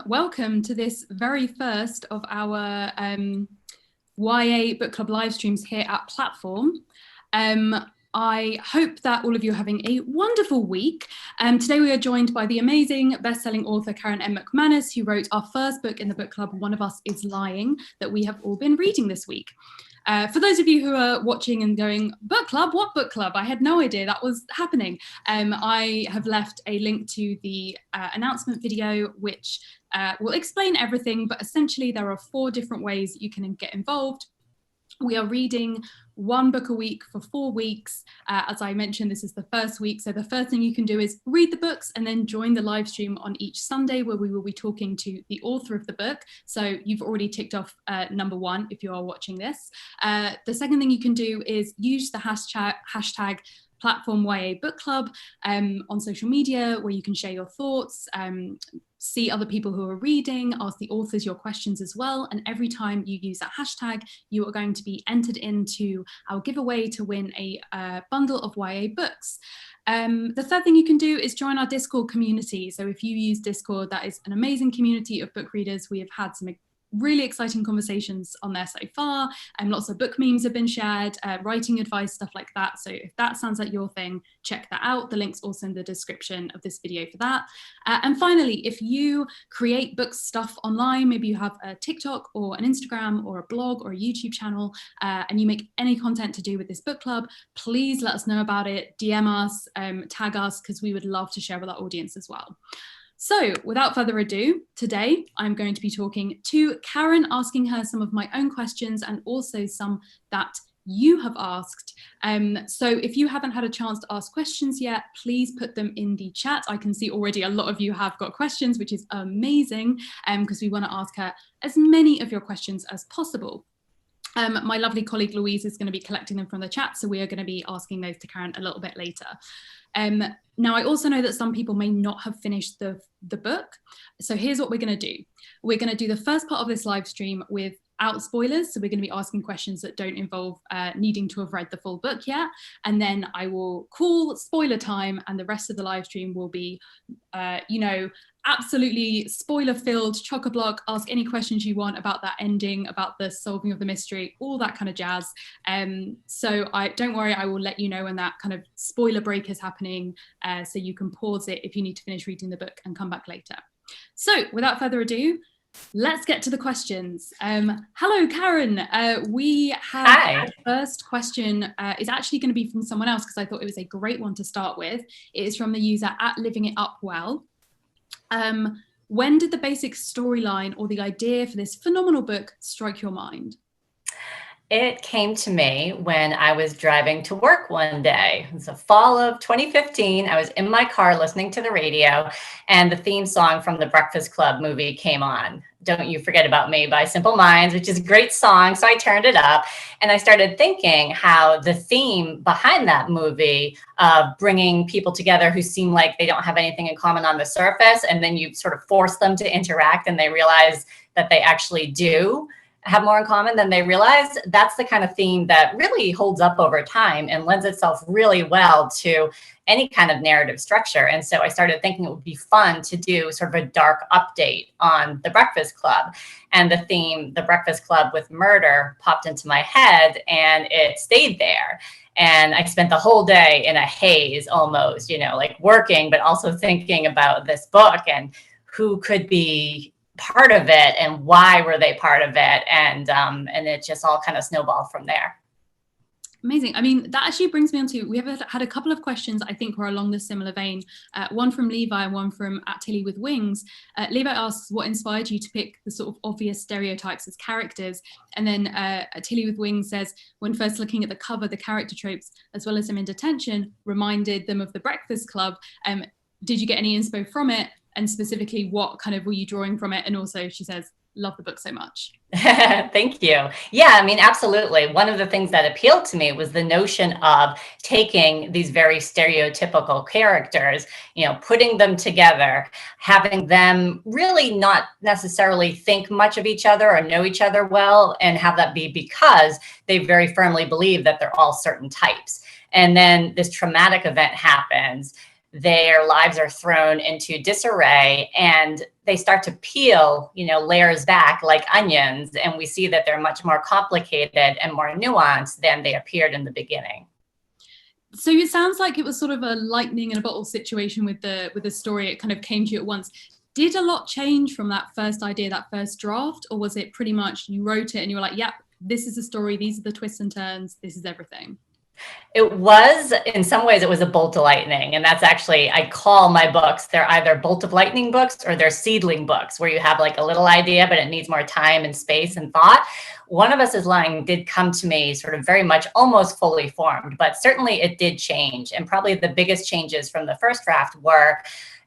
welcome to this very first of our YA Book Club live streams here at Platform. I hope that all of you are having a wonderful week. Today we are joined by the amazing best-selling author Karen M. McManus, who wrote our first book in the book club, One of Us is Lying, that we have all been reading this week. For those of you who are watching and going, book club? What book club? I had no idea that was happening. I have left a link to the announcement video, which will explain everything, but essentially there are 4 different ways you can get involved. We are reading 1 book a week for 4 weeks. As I mentioned, this is the first week. So the first thing you can do is read the books and then join the live stream on each Sunday, where we will be talking to the author of the book. So you've already ticked off number 1 if you are watching this. The second thing you can do is use the hashtag Platform YA Book Club on social media, where you can share your thoughts, see other people who are reading, ask the authors your questions as well. And every time you use that hashtag, you are going to be entered into our giveaway to win a bundle of YA books. The third thing you can do is join our Discord community. So if you use Discord, that is an amazing community of book readers. We have had some really exciting conversations on there so far, and lots of book memes have been shared, writing advice, stuff like that. So if that sounds like your thing, check that out. The link's also in the description of this video for that. And finally, if you create book stuff online, maybe you have a TikTok or an Instagram or a blog or a YouTube channel, and you make any content to do with this book club, please let us know about it, DM us, tag us, because we would love to share with our audience as well. So without further ado, today I'm going to be talking to Karen, asking her some of my own questions and also some that you have asked. So if you haven't had a chance to ask questions yet, please put them in the chat. I can see already a lot of you have got questions, which is amazing, because we want to ask her as many of your questions as possible. My lovely colleague Louise is going to be collecting them from the chat, so we are going to be asking those to Karen a little bit later. Now, I also know that some people may not have finished the book, so here's what we're going to do. We're going to do the first part of this live stream without spoilers, so we're going to be asking questions that don't involve needing to have read the full book yet, and then I will call spoiler time, and the rest of the live stream will be, absolutely spoiler-filled, chock-a-block, ask any questions you want about that ending, about the solving of the mystery, all that kind of jazz. So don't worry, I will let you know when that kind of spoiler break is happening, so you can pause it if you need to finish reading the book and come back later. So without further ado, let's get to the questions. Hello, Karen. We have Hi. Our first question is actually going to be from someone else, because I thought it was a great one to start with. It is from the user @LivingItUpWell. When did the basic storyline or the idea for this phenomenal book strike your mind? It came to me when I was driving to work one day. It was the fall of 2015. I was in my car listening to the radio, and the theme song from the Breakfast Club movie came on. Don't You Forget About Me by Simple Minds, which is a great song. So I turned it up and I started thinking how the theme behind that movie, bringing people together who seem like they don't have anything in common on the surface, and then you sort of force them to interact and they realize that they actually do have more in common than they realize. That's the kind of theme that really holds up over time and lends itself really well to any kind of narrative structure. And so I started thinking it would be fun to do sort of a dark update on the Breakfast Club. And the theme, the Breakfast Club with murder, popped into my head and it stayed there. And I spent the whole day in a haze almost, like working, but also thinking about this book and who could be part of it and why were they part of it, and it just all kind of snowballed from there. Amazing. I mean, that actually brings me on to, we have had a couple of questions I think were along the similar vein, one from Levi and one from @Tilly with Wings. Levi asks, what inspired you to pick the sort of obvious stereotypes as characters? And then @Tilly with Wings says, when first looking at the cover, the character tropes, as well as them in detention, reminded them of the Breakfast Club. Did you get any inspo from it? And specifically, what kind of were you drawing from it? And also, she says, love the book so much. Thank you. Yeah, I mean, absolutely. One of the things that appealed to me was the notion of taking these very stereotypical characters, putting them together, having them really not necessarily think much of each other or know each other well, and have that be because they very firmly believe that they're all certain types. And then this traumatic event happens. Their lives are thrown into disarray, and they start to peel, layers back like onions, and we see that they're much more complicated and more nuanced than they appeared in the beginning. So it sounds like it was sort of a lightning in a bottle situation with the story. It kind of came to you at once. Did a lot change from that first idea, that first draft, or was it pretty much you wrote it and you were like, yep, this is the story, these are the twists and turns, this is everything? It was, in some ways, it was a bolt of lightning. And that's actually, I call my books, they're either bolt of lightning books or they're seedling books, where you have like a little idea, but it needs more time and space and thought. One of Us is Lying did come to me sort of very much almost fully formed, but certainly it did change. And probably the biggest changes from the first draft were,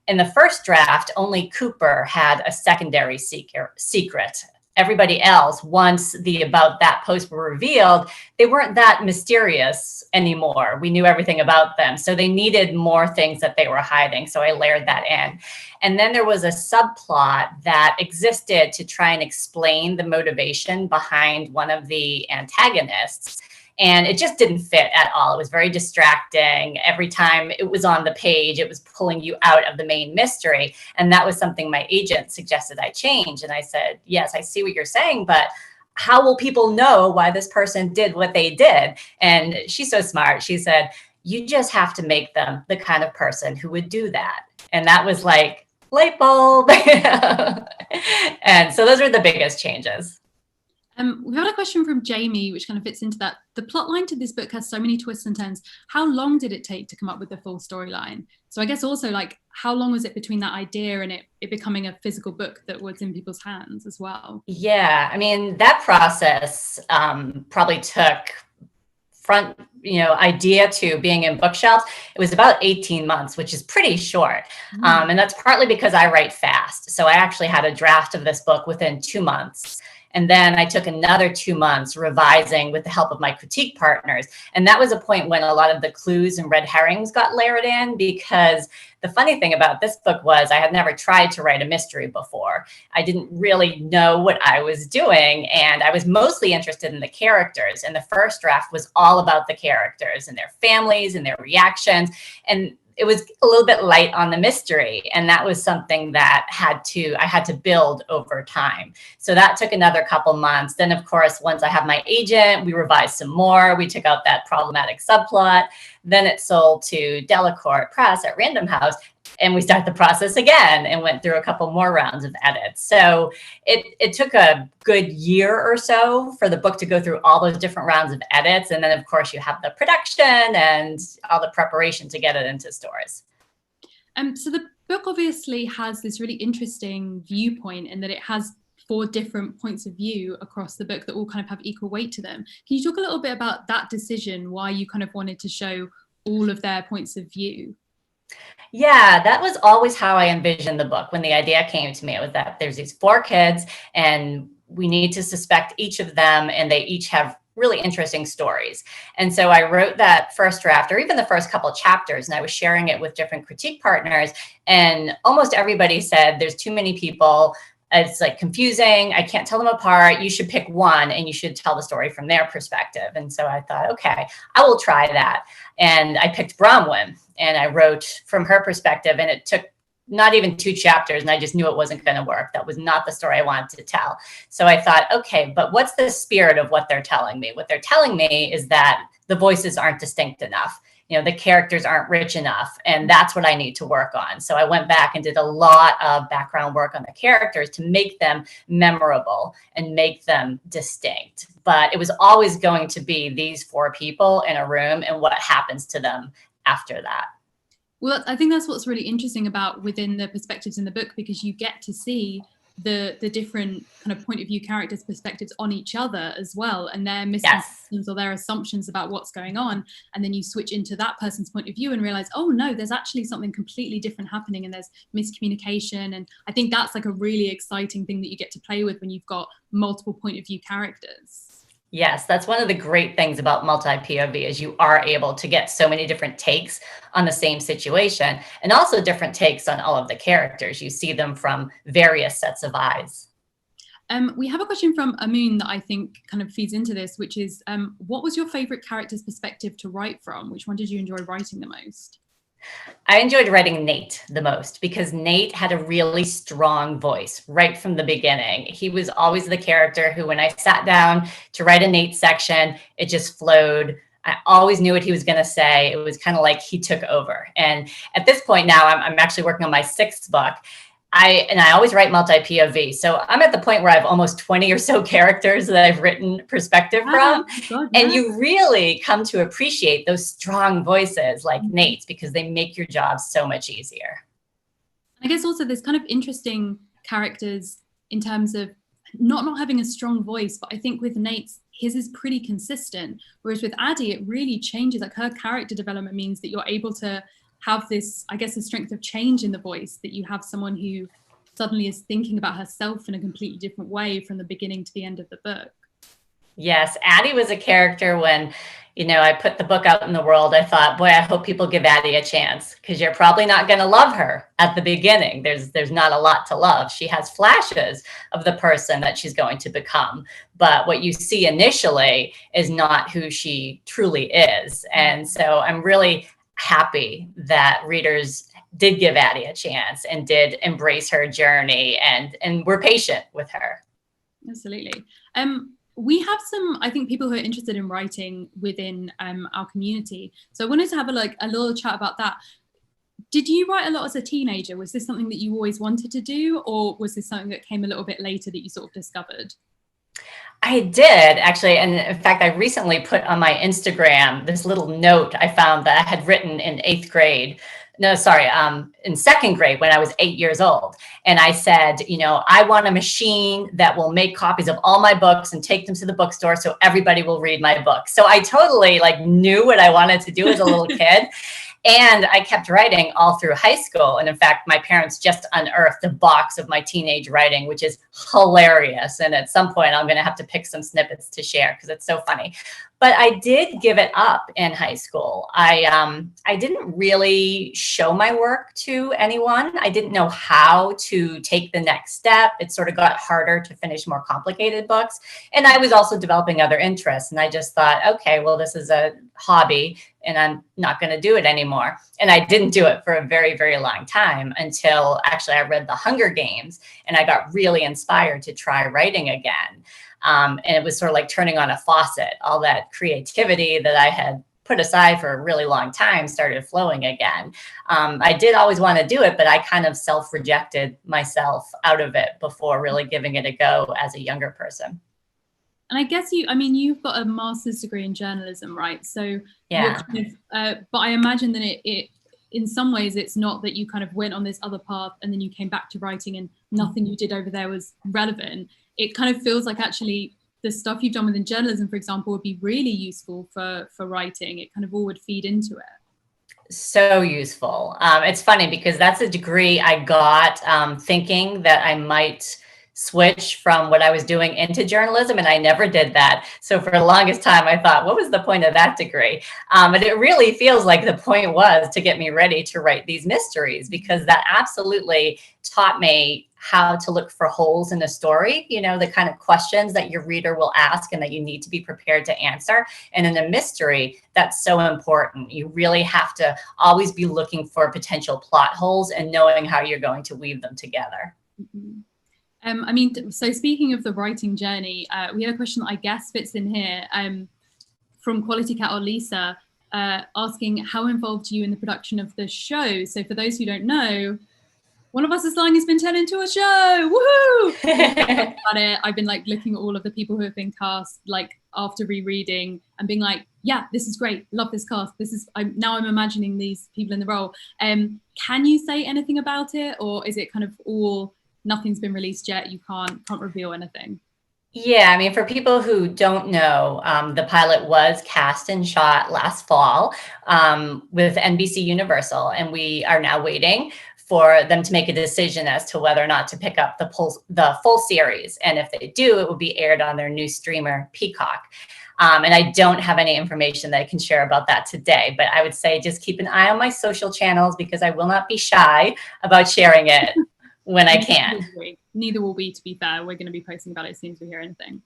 in the first draft, only Cooper had a secondary secret. Everybody else, once the about that post were revealed, they weren't that mysterious anymore. We knew everything about them. So they needed more things that they were hiding. So I layered that in. And then there was a subplot that existed to try and explain the motivation behind one of the antagonists. And it just didn't fit at all. It was very distracting. Every time it was on the page, it was pulling you out of the main mystery. And that was something my agent suggested I change. And I said, yes, I see what you're saying, but how will people know why this person did what they did? And she's so smart. She said, you just have to make them the kind of person who would do that. And that was like, light bulb. And so those were the biggest changes. We've got a question from Jamie, which kind of fits into that. The plot line to this book has so many twists and turns. How long did it take to come up with the full storyline? So I guess also, like, how long was it between that idea and it becoming a physical book that was in people's hands as well? Yeah, I mean, that process probably took idea to being in bookshelves. It was about 18 months, which is pretty short. And that's partly because I write fast. So I actually had a draft of this book within 2 months. And then I took another 2 months revising with the help of my critique partners. And that was a point when a lot of the clues and red herrings got layered in, because the funny thing about this book was I had never tried to write a mystery before. I didn't really know what I was doing. And I was mostly interested in the characters. And the first draft was all about the characters and their families and their reactions. And it was a little bit light on the mystery. And that was something that I had to build over time. So that took another couple months. Then, of course, once I had my agent, we revised some more. We took out that problematic subplot. Then it sold to Delacorte Press at Random House. And we started the process again and went through a couple more rounds of edits. So it took a good year or so for the book to go through all those different rounds of edits. And then, of course, you have the production and all the preparation to get it into stores. So the book obviously has this really interesting viewpoint in that it has 4 different points of view across the book that all kind of have equal weight to them. Can you talk a little bit about that decision, why you kind of wanted to show all of their points of view? Yeah, that was always how I envisioned the book. When the idea came to me, it was that there's these 4 kids and we need to suspect each of them, and they each have really interesting stories. And so I wrote that first draft, or even the first couple of chapters, and I was sharing it with different critique partners. And almost everybody said, there's too many people. It's like confusing. I can't tell them apart. You should pick one and you should tell the story from their perspective. And so I thought, okay, I will try that. And I picked Bronwyn and I wrote from her perspective, and it took not even 2 chapters. And I just knew it wasn't going to work. That was not the story I wanted to tell. So I thought, okay, but what's the spirit of what they're telling me? What they're telling me is that the voices aren't distinct enough. The characters aren't rich enough, and that's what I need to work on. So I went back and did a lot of background work on the characters to make them memorable and make them distinct. But it was always going to be these 4 people in a room and what happens to them after that. Well, I think that's what's really interesting about within the perspectives in the book, because you get to see the different kind of point of view characters' perspectives on each other as well, and their misconceptions or their assumptions about what's going on, and then you switch into that person's point of view and realize, oh no, there's actually something completely different happening, and there's miscommunication. And I think that's like a really exciting thing that you get to play with when you've got multiple point of view characters. Yes, that's one of the great things about multi-POV is you are able to get so many different takes on the same situation, and also different takes on all of the characters. You see them from various sets of eyes. We have a question from Amun that I think kind of feeds into this, which is, what was your favorite character's perspective to write from? Which one did you enjoy writing the most? I enjoyed writing Nate the most because Nate had a really strong voice right from the beginning. He was always the character who, when I sat down to write a Nate section, it just flowed. I always knew what he was going to say. It was kind of like he took over. And at this point now, I'm actually working on my 6th book. I always write multi-POV. So I'm at the point where I have almost 20 or so characters that I've written perspective from. God, And you really come to appreciate those strong voices like Nate's because they make your job so much easier. I guess also there's kind of interesting characters in terms of not having a strong voice, but I think with Nate's, his is pretty consistent. Whereas with Addie, it really changes. Like her character development means that you're able to have this, I guess, a strength of change in the voice, that you have someone who suddenly is thinking about herself in a completely different way from the beginning to the end of the book. Yes, Addie was a character when, I put the book out in the world. I thought, boy, I hope people give Addie a chance because you're probably not going to love her at the beginning. There's not a lot to love. She has flashes of the person that she's going to become. But what you see initially is not who she truly is. And so I'm really happy that readers did give Addie a chance and did embrace her journey and were patient with her. Absolutely. We have some, I think, people who are interested in writing within our community. So I wanted to have a little chat about that. Did you write a lot as a teenager? Was this something that you always wanted to do, or was this something that came a little bit later that you sort of discovered? I did actually. And in fact, I recently put on my Instagram this little note I found that I had written in 8th grade. No, sorry, in 2nd grade when I was 8 years old. And I said, I want a machine that will make copies of all my books and take them to the bookstore so everybody will read my book. So I totally knew what I wanted to do as a little kid. And I kept writing all through high school. And in fact, my parents just unearthed a box of my teenage writing, which is hilarious. And at some point, I'm going to have to pick some snippets to share because it's so funny. But I did give it up in high school. I didn't really show my work to anyone. I didn't know how to take the next step. It sort of got harder to finish more complicated books. And I was also developing other interests. And I just thought, okay, well, this is a hobby and I'm not going to do it anymore. And I didn't do it for a very, very long time until actually I read The Hunger Games and I got really inspired to try writing again. And it was sort of like turning on a faucet. All that creativity that I had put aside for a really long time started flowing again. I did always want to do it, but I kind of self-rejected myself out of it before really giving it a go as a younger person. And I guess you've got a master's degree in journalism, right? So yeah. But I imagine that it in some ways it's not that you kind of went on this other path and then you came back to writing and nothing you did over there was relevant. It kind of feels like actually the stuff you've done within journalism, for example, would be really useful for writing. It kind of all would feed into it. So useful. It's funny because that's a degree I got thinking that I might switch from what I was doing into journalism, and I never did that. So for the longest time, I thought, what was the point of that degree? But it really feels like the point was to get me ready to write these mysteries, because that absolutely taught me how to look for holes in a story, the kind of questions that your reader will ask and that you need to be prepared to answer. And in a mystery, that's so important. You really have to always be looking for potential plot holes and knowing how you're going to weave them together. Mm-hmm. So speaking of the writing journey, we had a question that I guess fits in here from Quality Cat or Lisa, asking how involved are you in the production of the show? So for those who don't know, One of Us is Lying has been turned into a show. Woohoo! I've been looking at all of the people who have been cast after rereading and being like, yeah, this is great. Love this cast. I'm imagining these people in the role. Can you say anything about it, or is it kind of all nothing's been released yet? You can't reveal anything. Yeah, for people who don't know, the pilot was cast and shot last fall with NBC Universal, and we are now waiting for them to make a decision as to whether or not to pick up the full series. And if they do, it will be aired on their new streamer, Peacock. And I don't have any information that I can share about that today, but I would say just keep an eye on my social channels because I will not be shy about sharing it when I can. Neither will we, to be fair. We're going to be posting about it as soon as we hear anything.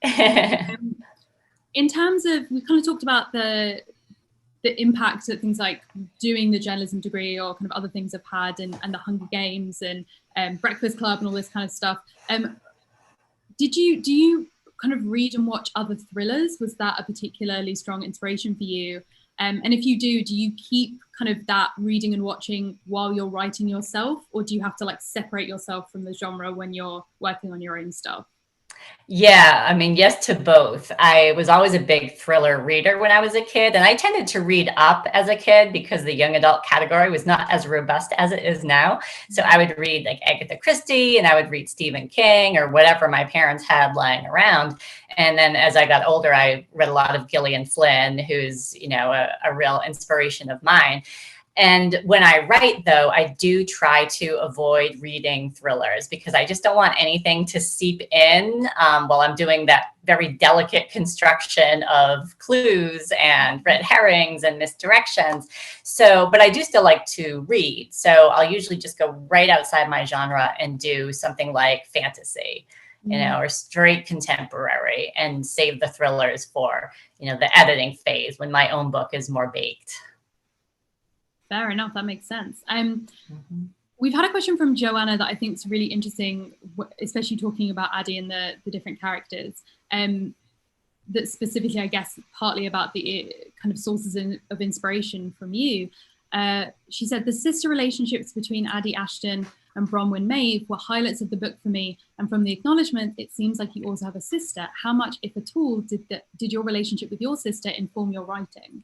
In terms of, we kind of talked about the the impact that things like doing the journalism degree or kind of other things have had, and the Hunger Games and Breakfast Club and all this kind of stuff. Do you kind of read and watch other thrillers? Was that a particularly strong inspiration for you? And if you do you keep kind of that reading and watching while you're writing yourself, or do you have to like separate yourself from the genre when you're working on your own stuff? Yeah, I mean, yes to both. I was always a big thriller reader when I was a kid, and I tended to read up as a kid because the young adult category was not as robust as it is now. So I would read like Agatha Christie, and I would read Stephen King or whatever my parents had lying around. And then as I got older, I read a lot of Gillian Flynn, who's, a real inspiration of mine. And when I write, though, I do try to avoid reading thrillers because I just don't want anything to seep in while I'm doing that very delicate construction of clues and red herrings and misdirections. So, but I do still like to read. So I'll usually just go right outside my genre and do something like fantasy, or straight contemporary, and save the thrillers for, the editing phase when my own book is more baked. Fair enough. That makes sense. We've had a question from Joanna that I think is really interesting, especially talking about Addie and the different characters. That specifically, I guess, partly about the kind of sources of inspiration from you. She said, the sister relationships between Addie Ashton and Bronwyn Maeve were highlights of the book for me. And from the acknowledgement, it seems like you also have a sister. How much, if at all, did your relationship with your sister inform your writing?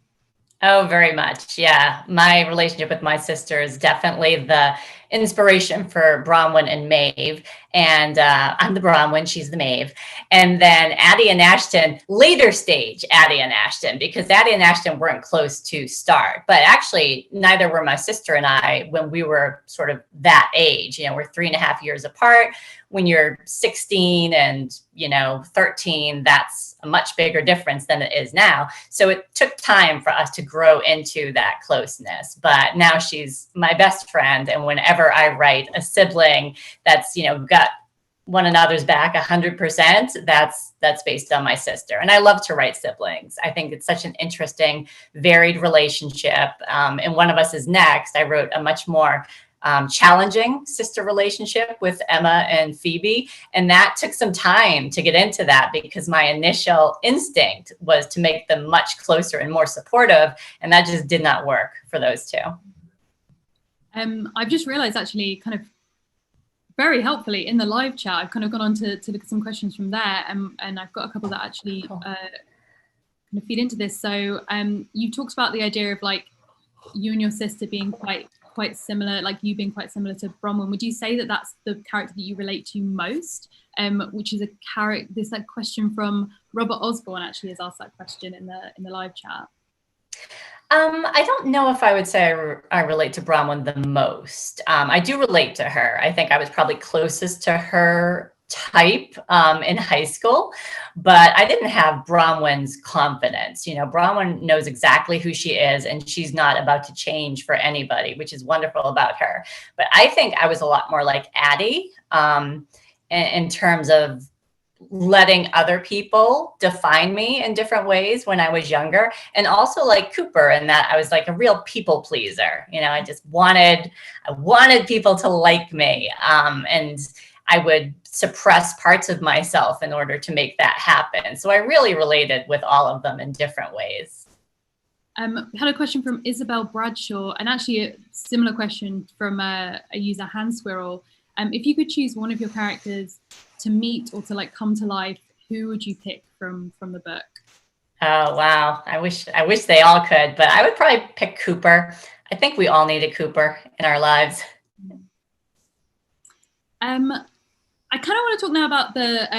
Oh, very much. Yeah. My relationship with my sister is definitely the inspiration for Bronwyn and Maeve. And I'm the Bronwyn, she's the Maeve. And then Addie and Ashton, later stage Addie and Ashton, because Addie and Ashton weren't close to start. But actually, neither were my sister and I when we were sort of that age. We're 3.5 years apart. When you're 16 and, 13, that's a much bigger difference than it is now. So it took time for us to grow into that closeness. But now she's my best friend. And whenever I write a sibling that's, got one another's back 100%, that's based on my sister. And I love to write siblings. I think it's such an interesting, varied relationship. And One of Us Is Next, I wrote a much more challenging sister relationship with Emma and Phoebe. And that took some time to get into that because my initial instinct was to make them much closer and more supportive. And that just did not work for those two. I've just realized actually kind of very helpfully in the live chat, I've kind of gone on to look at some questions from there. And I've got a couple that actually kind of feed into this. So you talked about the idea of like you and your sister being quite similar, like you being quite similar to Bronwyn. Would you say that that's the character that you relate to most? Which is a character, this like question from Robert Osborne actually has asked that question in the live chat. I don't know if I would say I relate to Bronwyn the most. I do relate to her. I think I was probably closest to her type in high school, but I didn't have Bronwyn's confidence. Bronwyn knows exactly who she is, and she's not about to change for anybody, which is wonderful about her. But I think I was a lot more like Addie in terms of letting other people define me in different ways when I was younger, and also like Cooper in that I was like a real people pleaser. I just wanted people to like me, and I would suppress parts of myself in order to make that happen. So I really related with all of them in different ways. We had a question from Isabel Bradshaw, and actually a similar question from a user, Hand Squirrel. If you could choose one of your characters to meet or to like come to life, who would you pick from the book? Oh, wow. I wish they all could, but I would probably pick Cooper. I think we all need a Cooper in our lives. I kind of want to talk now about the,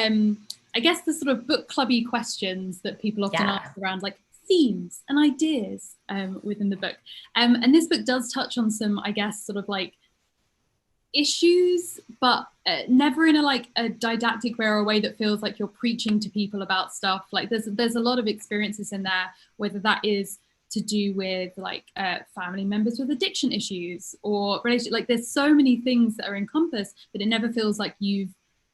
I guess the sort of book clubby questions that people often ask around like themes and ideas within the book. And this book does touch on some, I guess, sort of like issues, but never in a didactic way or a way that feels like you're preaching to people about stuff. Like there's a lot of experiences in there, whether that is to do with like family members with addiction issues or relationship. Like there's so many things that are encompassed, but it never feels like you've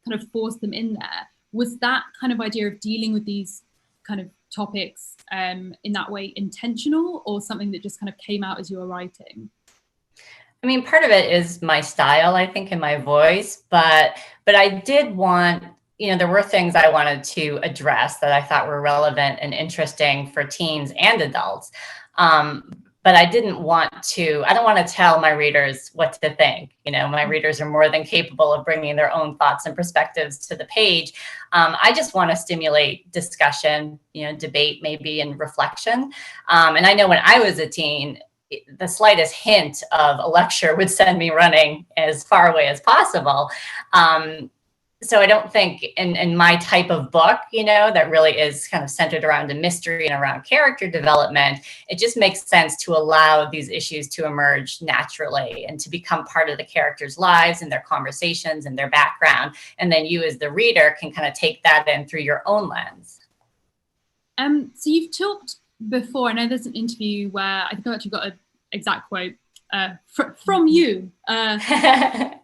kind of forced them in there. Was that kind of idea of dealing with these kind of topics in that way intentional, or something that just kind of came out as you were writing? I mean, part of it is my style, I think, and my voice, but I did want, there were things I wanted to address that I thought were relevant and interesting for teens and adults. But I don't want to tell my readers what to think. My readers are more than capable of bringing their own thoughts and perspectives to the page. I just want to stimulate discussion, debate maybe, and reflection. And I know when I was a teen, the slightest hint of a lecture would send me running as far away as possible. So I don't think in my type of book, that really is kind of centered around a mystery and around character development, it just makes sense to allow these issues to emerge naturally and to become part of the characters' lives and their conversations and their background. And then you as the reader can kind of take that in through your own lens. So you've talked before, I know there's an interview where I think I've actually got an exact quote from you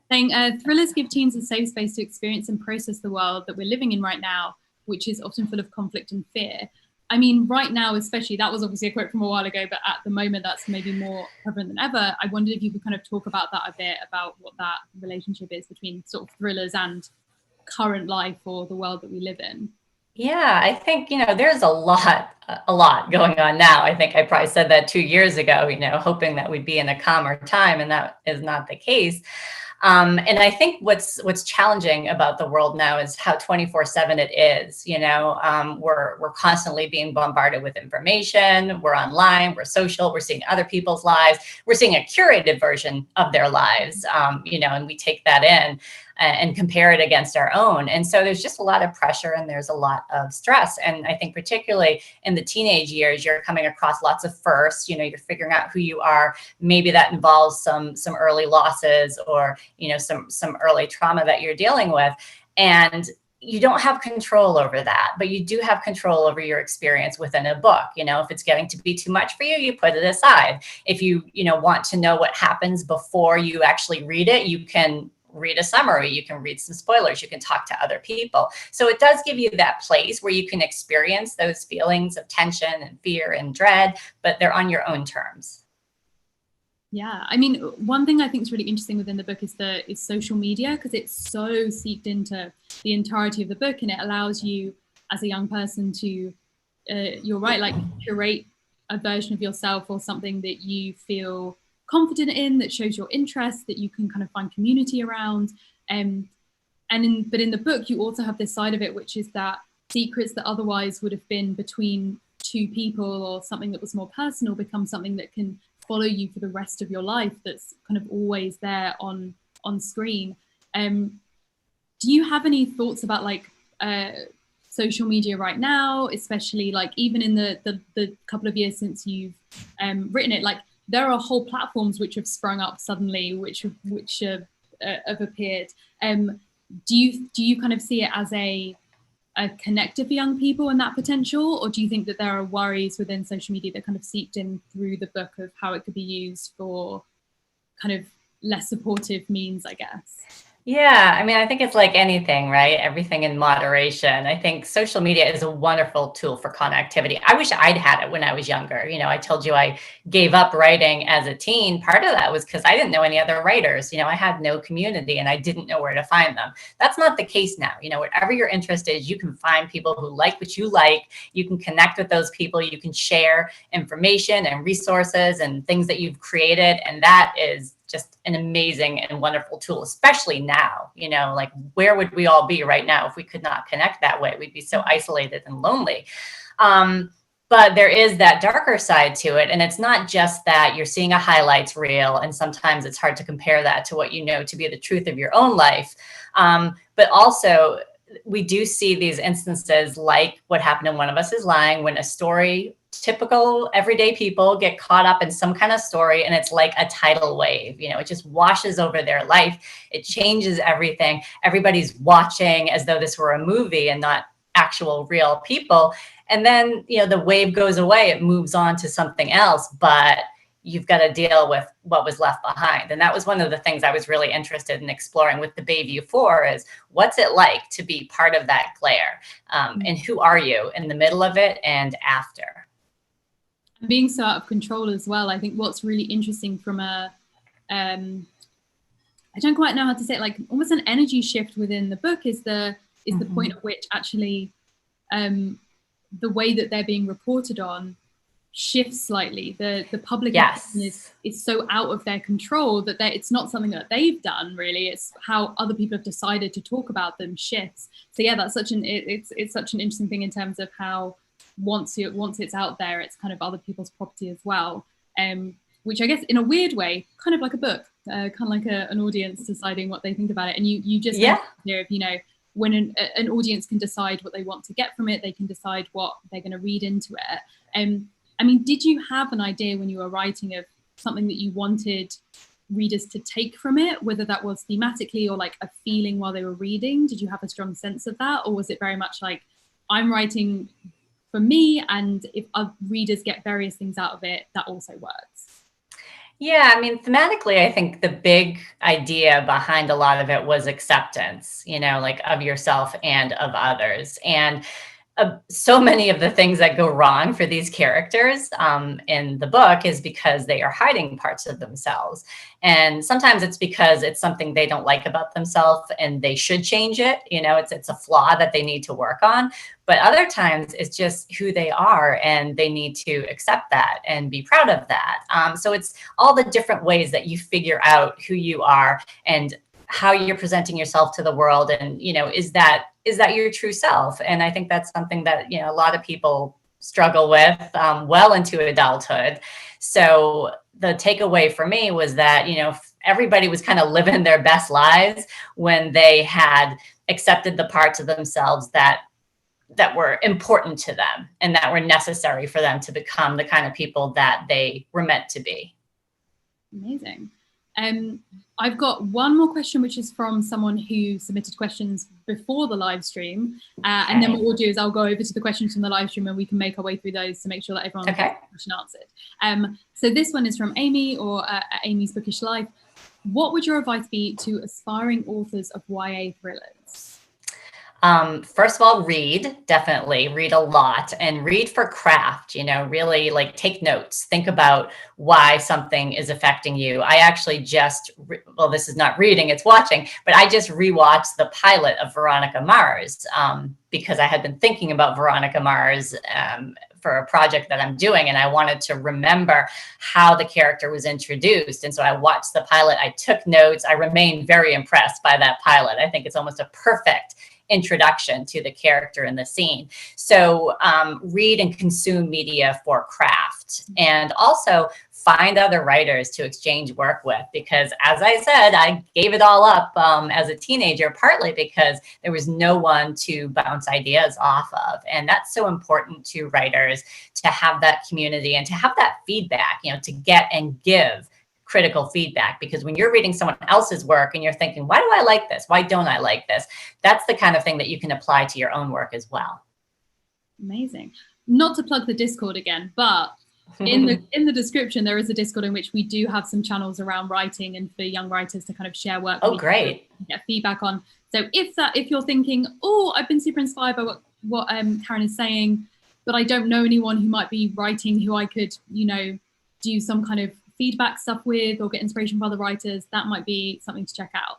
saying, thrillers give teens a safe space to experience and process the world that we're living in right now, which is often full of conflict and fear. I mean, right now, especially, that was obviously a quote from a while ago, but at the moment, that's maybe more prevalent than ever. I wondered if you could kind of talk about that a bit, about what that relationship is between sort of thrillers and current life or the world that we live in. Yeah, I think, there's a lot going on now. I think I probably said that 2 years ago, hoping that we'd be in a calmer time, and that is not the case. And I think what's challenging about the world now is how 24/7 it is. We're constantly being bombarded with information. We're online, we're social, we're seeing other people's lives. We're seeing a curated version of their lives, and we take that in and compare it against our own. And so there's just a lot of pressure and there's a lot of stress. And I think particularly in the teenage years, you're coming across lots of firsts, you're figuring out who you are. Maybe that involves some early losses or, some early trauma that you're dealing with. And you don't have control over that, but you do have control over your experience within a book. If it's getting to be too much for you, you put it aside. If you want to know what happens before you actually read it, you can read a summary, you can read some spoilers, you can talk to other people. So it does give you that place where you can experience those feelings of tension and fear and dread, but they're on your own terms. Yeah, I mean, one thing I think is really interesting within the book is social media, because it's so seeped into the entirety of the book, and it allows you as a young person to, you're right, like curate a version of yourself or something that you feel confident in, that shows your interest, that you can kind of find community around. But in the book, you also have this side of it, which is that secrets that otherwise would have been between two people or something that was more personal become something that can follow you for the rest of your life, that's kind of always there on screen. Do you have any thoughts about like social media right now, especially like even in the couple of years since you've written it? Like, there are whole platforms which have sprung up suddenly, which have appeared. Do you kind of see it as a connector for young people and that potential, or do you think that there are worries within social media that kind of seeped in through the book of how it could be used for kind of less supportive means, I guess? Yeah, I mean, I think it's like anything, right? Everything in moderation. I think social media is a wonderful tool for connectivity. I wish I'd had it when I was younger. I told you I gave up writing as a teen. Part of that was because I didn't know any other writers. I had no community and I didn't know where to find them. That's not the case now. Whatever your interest is, you can find people who like what you like. You can connect with those people. You can share information and resources and things that you've created. And that is just an amazing and wonderful tool, especially now. Like, where would we all be right now if we could not connect that way? We'd be so isolated and lonely. But there is that darker side to it. And it's not just that you're seeing a highlights reel, and sometimes it's hard to compare that to what you know to be the truth of your own life. But also, we do see these instances like what happened in One of Us is Lying, when a story, typical everyday people get caught up in some kind of story, and it's like a tidal wave. It just washes over their life. It changes everything. Everybody's watching as though this were a movie and not actual real people. And then, the wave goes away. It moves on to something else. But you've got to deal with what was left behind. And that was one of the things I was really interested in exploring with the Bayview 4 is what's it like to be part of that glare? And who are you in the middle of it and after? Being so out of control as well. I think what's really interesting from a, I don't quite know how to say it, like almost an energy shift within the book is the point at which actually the way that they're being reported on shifts slightly. The public is so out of their control that it's not something that they've done really. It's how other people have decided to talk about them shifts. So yeah, that's such it's such an interesting thing in terms of how once it's out there, it's kind of other people's property as well. Which I guess in a weird way, kind of like a book, kind of like an audience deciding what they think about it. And you just hear of, you know, when an audience can decide what they want to get from it, they can decide what they're going to read into it. I mean, did you have an idea when you were writing of something that you wanted readers to take from it, whether that was thematically or like a feeling while they were reading? Did you have a strong sense of that? Or was it very much like, I'm writing for me, and if readers get various things out of it, that also works? Yeah, I mean, thematically, I think the big idea behind a lot of it was acceptance, you know, like of yourself and of others. And so many of the things that go wrong for these characters in the book is because they are hiding parts of themselves. And sometimes it's because it's something they don't like about themselves and they should change it. You know, it's a flaw that they need to work on. But other times it's just who they are and they need to accept that and be proud of that. So it's all the different ways that you figure out who you are and how you're presenting yourself to the world. And, you know, is that your true self? And I think that's something that, you know, a lot of people struggle with well into adulthood. So the takeaway for me was that, you know, everybody was kind of living their best lives when they had accepted the parts of themselves that were important to them and that were necessary for them to become the kind of people that they were meant to be. Amazing. I've got one more question, which is from someone who submitted questions before the live stream. And then what we'll do is I'll go over to the questions from the live stream and we can make our way through those to make sure that everyone gets the question answered. So this one is from Amy, or Amy's Bookish Life. What would your advice be to aspiring authors of YA thrillers? First of all, definitely read a lot and read for craft, you know, really like take notes, think about why something is affecting you. I actually well, this is not reading, it's watching, but I just rewatched the pilot of Veronica Mars because I had been thinking about Veronica Mars for a project that I'm doing. And I wanted to remember how the character was introduced. And so I watched the pilot, I took notes. I remained very impressed by that pilot. I think it's almost a perfect introduction to the character in the scene. So read and consume media for craft, and also find other writers to exchange work with, because as I said, I gave it all up as a teenager, partly because there was no one to bounce ideas off of. And that's so important to writers, to have that community and to have that feedback, you know, to get and give critical feedback. Because when you're reading someone else's work and you're thinking, why do I like this? Why don't I like this? That's the kind of thing that you can apply to your own work as well. Amazing. Not to plug the Discord again, but in the description, there is a Discord in which we do have some channels around writing and for young writers to kind of share work. Oh, great. Get feedback on. So if you're thinking, oh, I've been super inspired by what Karen is saying, but I don't know anyone who might be writing who I could, you know, do some kind of feedback stuff with or get inspiration from other writers, that might be something to check out.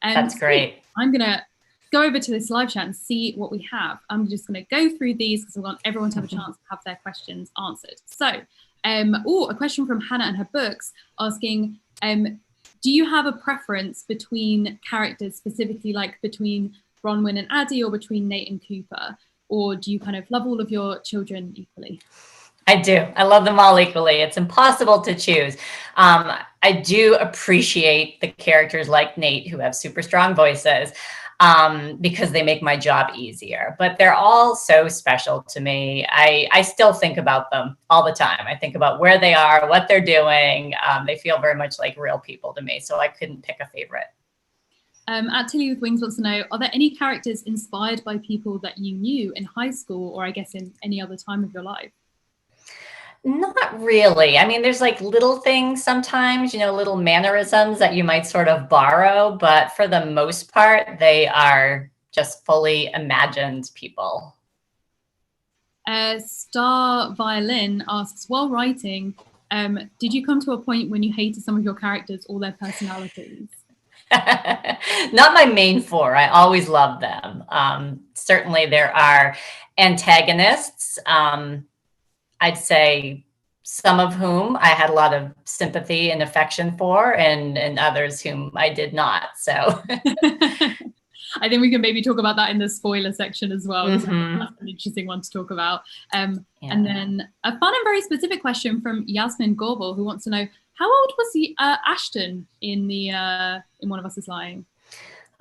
That's great. I'm going to go over to this live chat and see what we have. I'm just going to go through these because I want everyone to have a chance to have their questions answered. So, a question from Hannah and her books asking, do you have a preference between characters, specifically like between Bronwyn and Addie or between Nate and Cooper? Or do you kind of love all of your children equally? I do. I love them all equally. It's impossible to choose. I do appreciate the characters like Nate who have super strong voices because they make my job easier. But they're all so special to me. I still think about them all the time. I think about where they are, what they're doing. They feel very much like real people to me. So I couldn't pick a favorite. At Tilly with Wings wants to know, are there any characters inspired by people that you knew in high school or I guess in any other time of your life? Not really. I mean, there's like little things sometimes, little mannerisms that you might sort of borrow, but for the most part, they are just fully imagined people. Star Violin asks, while writing, did you come to a point when you hated some of your characters or their personalities? Not my main four. I always love them. Certainly there are antagonists. I'd say some of whom I had a lot of sympathy and affection for, and others whom I did not. So I think we can maybe talk about that in the spoiler section as well. Mm-hmm. That's an interesting one to talk about. And then a fun and very specific question from Yasmin Gorbel, who wants to know, how old was Ashton in One of Us is Lying?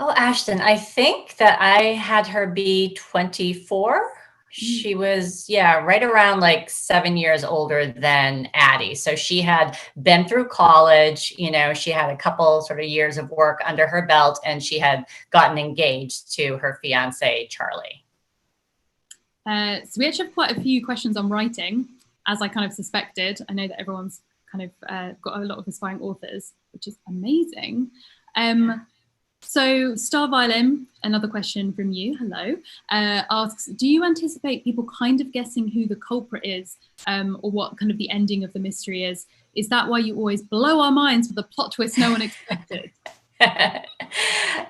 Oh, Ashton, I think that I had her be 24. She was, right around like 7 years older than Addie. So she had been through college, she had a couple sort of years of work under her belt, and she had gotten engaged to her fiance, Charlie. So we actually have quite a few questions on writing, as I kind of suspected. I know that everyone's kind of got a lot of aspiring authors, which is amazing. So Star Violin, another question from you, hello, asks, do you anticipate people kind of guessing who the culprit is, or what kind of the ending of the mystery is? Is that why you always blow our minds with a plot twist no one expected?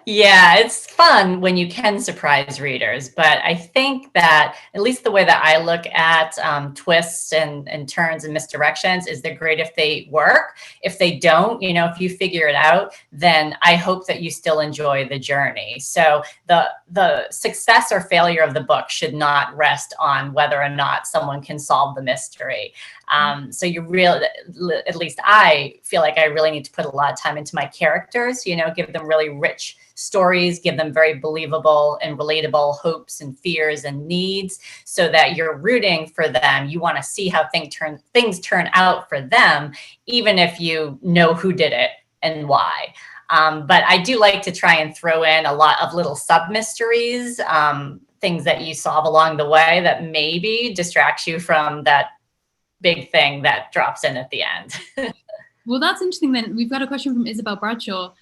Yeah, it's fun when you can surprise readers, but I think that at least the way that I look at twists and turns and misdirections is they're great if they work. If they don't, if you figure it out, then I hope that you still enjoy the journey. So the success or failure of the book should not rest on whether or not someone can solve the mystery. So you really, at least I feel like I really need to put a lot of time into my characters, give them really rich stories, give them very believable and relatable hopes and fears and needs, so that you're rooting for them. You want to see how things turn out for them, even if you know who did it and why. But I do like to try and throw in a lot of little sub-mysteries, things that you solve along the way that maybe distracts you from that big thing that drops in at the end. Well, that's interesting then. We've got a question from Isabel Bradshaw,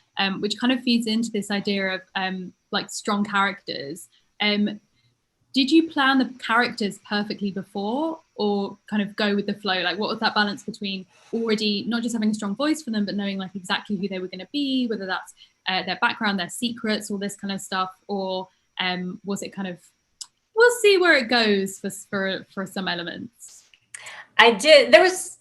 which kind of feeds into this idea of like strong characters. Did you plan the characters perfectly before, or kind of go with the flow? Like, what was that balance between already not just having a strong voice for them, but knowing like exactly who they were going to be, whether that's their background, their secrets, all this kind of stuff, or was it kind of, we'll see where it goes for some elements? I did. There's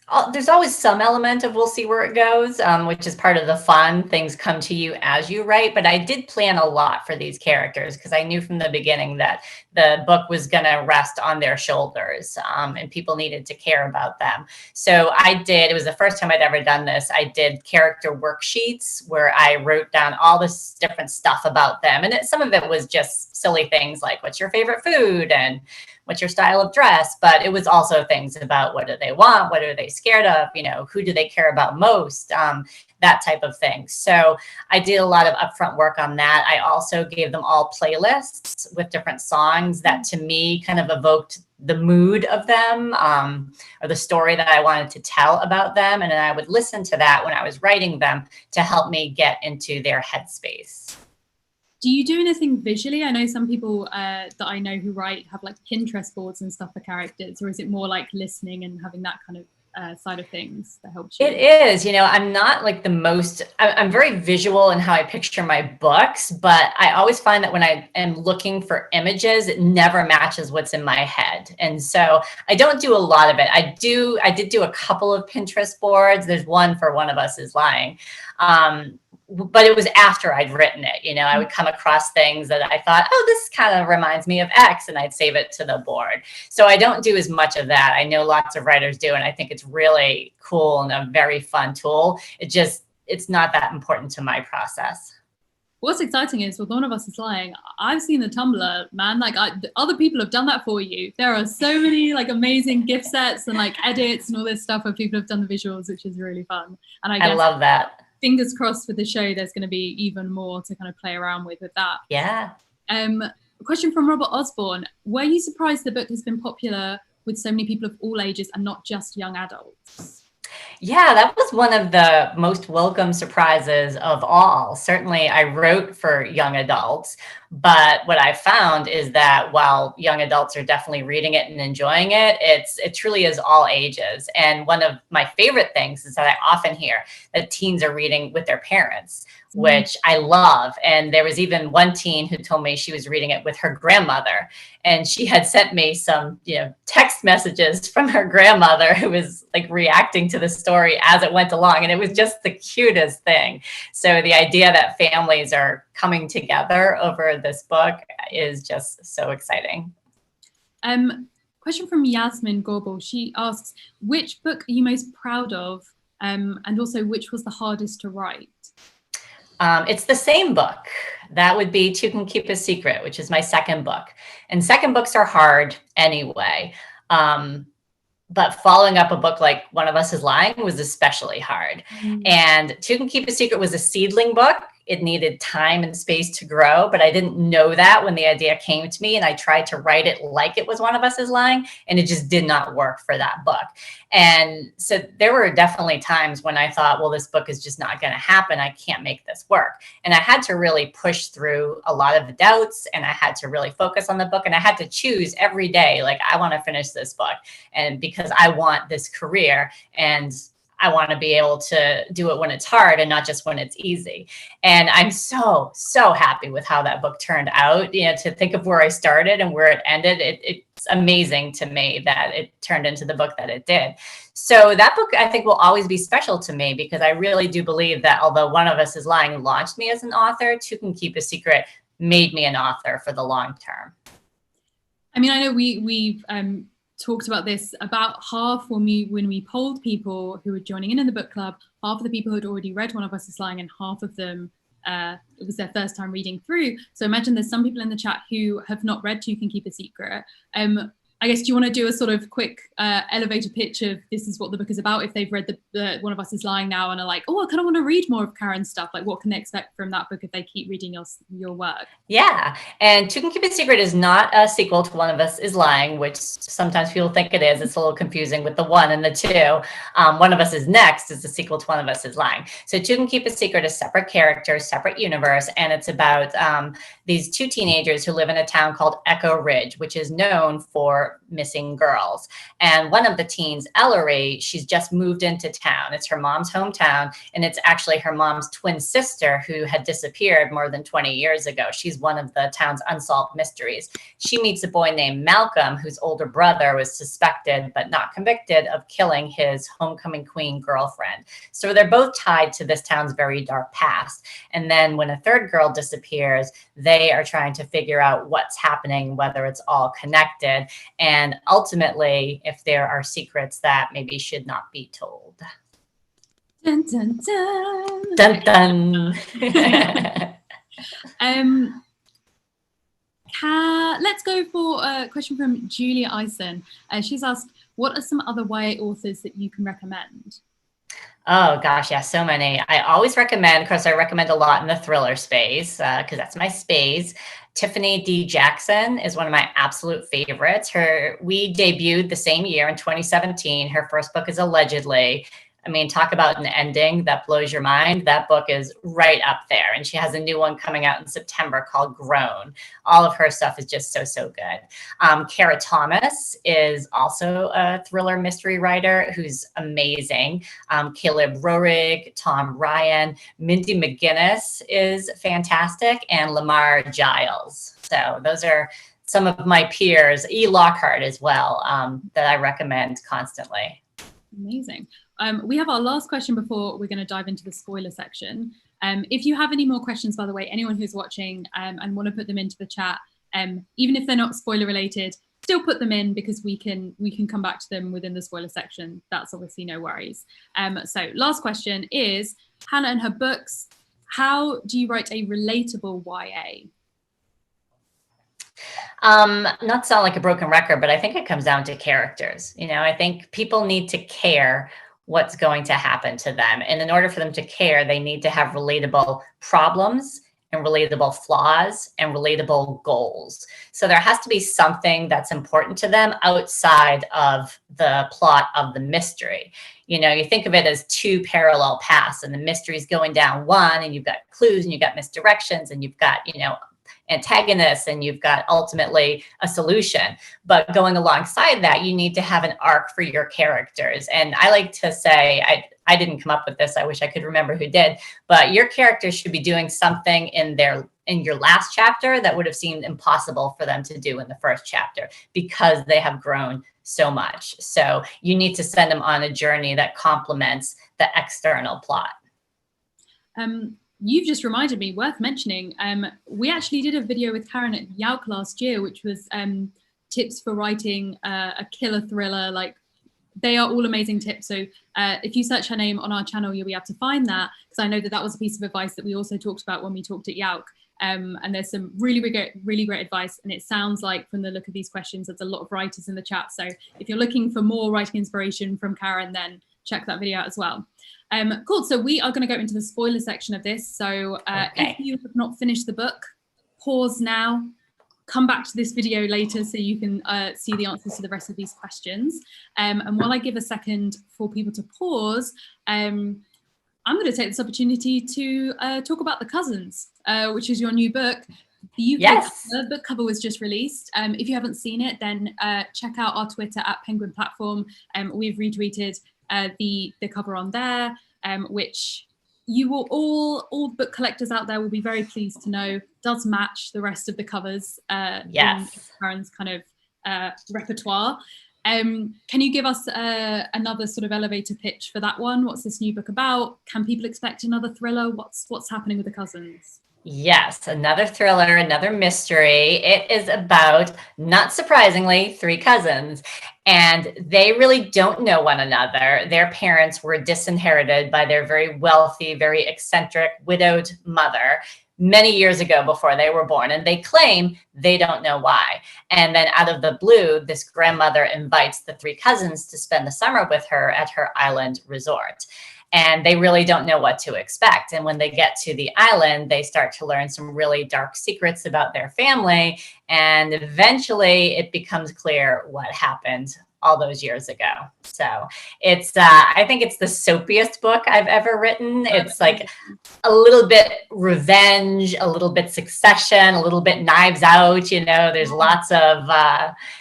always some element of we'll see where it goes, which is part of the fun. Things come to you as you write, but I did plan a lot for these characters because I knew from the beginning that the book was going to rest on their shoulders, and people needed to care about them. So it was the first time I'd ever done this. I did character worksheets where I wrote down all this different stuff about them. And some of it was just silly things like, what's your favorite food and what's your style of dress? But it was also things about what do they want? What are they scared of? Who do they care about most? That type of thing. So I did a lot of upfront work on that. I also gave them all playlists with different songs that to me kind of evoked the mood of them, or the story that I wanted to tell about them. And then I would listen to that when I was writing them to help me get into their headspace. Do you do anything visually? I know some people that I know who write have like Pinterest boards and stuff for characters, or is it more like listening and having that kind of side of things that helps you? It is, I'm not like I'm very visual in how I picture my books, but I always find that when I am looking for images, it never matches what's in my head. And so I don't do a lot of it. I did do a couple of Pinterest boards. There's one for One of Us is Lying. But it was after I'd written it, I would come across things that I thought, oh, this kind of reminds me of X, and I'd save it to the board. So I don't do as much of that. I know lots of writers do, and I think it's really cool and a very fun tool. It's not that important to my process. What's exciting is with One of Us is Lying, I've seen the Tumblr, man. Like other people have done that for you. There are so many like amazing gift sets and like edits and all this stuff where people have done the visuals, which is really fun. And I love that. Fingers crossed for the show, there's going to be even more to kind of play around with that. Yeah. A question from Robert Osborne. Were you surprised the book has been popular with so many people of all ages and not just young adults? Yeah, that was one of the most welcome surprises of all. Certainly, I wrote for young adults, but what I found is that while young adults are definitely reading it and enjoying it, it truly is all ages. And one of my favorite things is that I often hear that teens are reading with their parents, which I love. And there was even one teen who told me she was reading it with her grandmother. And she had sent me some, text messages from her grandmother who was like reacting to the story as it went along. And it was just the cutest thing. So the idea that families are coming together over this book is just so exciting. Question from Yasmin Gorbel. She asks, which book are you most proud of? And also, which was the hardest to write? It's the same book. That would be Two Can Keep a Secret, which is my second book. And second books are hard anyway. But following up a book like One of Us is Lying was especially hard. And Two Can Keep a Secret was a seedling book. It needed time and space to grow, but I didn't know that when the idea came to me, and I tried to write it like it was One of Us is Lying, and it just did not work for that book. And so there were definitely times when I thought, well, this book is just not going to happen. I can't make this work. And I had to really push through a lot of the doubts, and I had to really focus on the book, and I had to choose every day, like, I want to finish this book, and because I want this career, and I want to be able to do it when it's hard and not just when it's easy. And I'm so, so happy with how that book turned out. To think of where I started and where it ended, it's amazing to me that it turned into the book that it did. So that book, I think, will always be special to me because I really do believe that although One of Us is Lying launched me as an author, Two Can Keep a Secret made me an author for the long term. I mean, I know we've talked about this. About half when we polled people who were joining in the book club, half of the people had already read One of Us is Lying, and half of them it was their first time reading through. So imagine there's some people in the chat who have not read Two Can Keep a Secret. I guess, do you want to do a sort of quick elevator pitch of this is what the book is about? If they've read the One of Us is Lying now and are like, oh, I kind of want to read more of Karen's stuff, like what can they expect from that book if they keep reading your work? Yeah. And Two Can Keep a Secret is not a sequel to One of Us is Lying, which sometimes people think it is. It's a little confusing with the one and the two. One of Us is Next is the sequel to One of Us is Lying. So Two Can Keep a Secret is separate characters, separate universe. And it's about these two teenagers who live in a town called Echo Ridge, which is known for missing girls. And one of the teens, Ellery, she's just moved into town. It's her mom's hometown, and it's actually her mom's twin sister who had disappeared more than 20 years ago. She's one of the town's unsolved mysteries. She meets a boy named Malcolm, whose older brother was suspected but not convicted of killing his homecoming queen girlfriend. So they're both tied to this town's very dark past. And then when a third girl disappears, they are trying to figure out what's happening, whether it's all connected, and ultimately, if there are secrets that maybe should not be told. Dun, dun, dun. Dun, dun. Let's go for a question from Julia Eisen. She's asked, what are some other YA authors that you can recommend? Oh, gosh, yeah, so many. I always recommend, of course, I recommend a lot in the thriller space because that's my space. Tiffany D. Jackson is one of my absolute favorites. We debuted the same year in 2017. Her first book is Allegedly. I mean, talk about an ending that blows your mind. That book is right up there. And she has a new one coming out in September called Grown. All of her stuff is just so, so good. Kara Thomas is also a thriller mystery writer who's amazing. Caleb Roerig, Tom Ryan, Mindy McGinnis is fantastic, and Lamar Giles. So those are some of my peers. E. Lockhart as well, that I recommend constantly. Amazing. We have our last question before we're going to dive into the spoiler section. If you have any more questions, by the way, anyone who's watching and want to put them into the chat, even if they're not spoiler related, still put them in because we can come back to them within the spoiler section. That's obviously no worries. So last question is, Hannah and her books, how do you write a relatable YA? Not to sound like a broken record, but I think it comes down to characters. I think people need to care what's going to happen to them. And in order for them to care, they need to have relatable problems and relatable flaws and relatable goals. So there has to be something that's important to them outside of the plot of the mystery. You know, you think of it as two parallel paths, and the mystery is going down one, and you've got clues and you've got misdirections and you've got, you know, antagonists and you've got ultimately a solution. But going alongside that, you need to have an arc for your characters. And I like to say, I didn't come up with this, I wish I could remember who did, but your characters should be doing something in your last chapter that would have seemed impossible for them to do in the first chapter, because they have grown so much. So you need to send them on a journey that complements the external plot. You've just reminded me, worth mentioning, we actually did a video with Karen at Yauk last year, which was tips for writing a killer thriller. Like, they are all amazing tips. So if you search her name on our channel, you'll be able to find that, because I know that was a piece of advice that we also talked about when we talked at Yauk. And there's some really great advice. And it sounds like, from the look of these questions, there's a lot of writers in the chat. So if you're looking for more writing inspiration from Karen, then check that video out as well. Cool. So we are going to go into the spoiler section of this. So if you have not finished the book, pause now, come back to this video later so you can see the answers to the rest of these questions. And while I give a second for people to pause, I'm going to take this opportunity to talk about The Cousins, which is your new book. The UK book cover was just released. If you haven't seen it, then check out our Twitter at Penguin Platform. We've retweeted the cover on there, which you will all book collectors out there will be very pleased to know does match the rest of the covers in Karen's kind of repertoire. Can you give us another sort of elevator pitch for that one? What's this new book about? Can people expect another thriller? What's happening with The Cousins? Yes, another thriller, another mystery. It is about, not surprisingly, three cousins, and they really don't know one another. Their parents were disinherited by their very wealthy, very eccentric, widowed mother many years ago before they were born, and they claim they don't know why. And then out of the blue, this grandmother invites the three cousins to spend the summer with her at her island resort. And they really don't know what to expect. And when they get to the island, they start to learn some really dark secrets about their family. And eventually it becomes clear what happened all those years ago. So it's, I think it's the soapiest book I've ever written. It's like a little bit revenge, a little bit Succession, a little bit Knives Out, you know, there's lots of,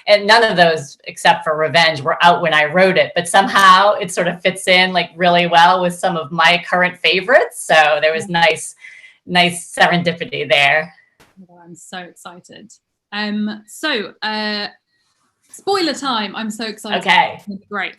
and none of those except for revenge were out when I wrote it, but somehow it sort of fits in like really well with some of my current favorites. So there was nice serendipity there. Oh, I'm so excited. Spoiler time. I'm so excited. Okay. Great.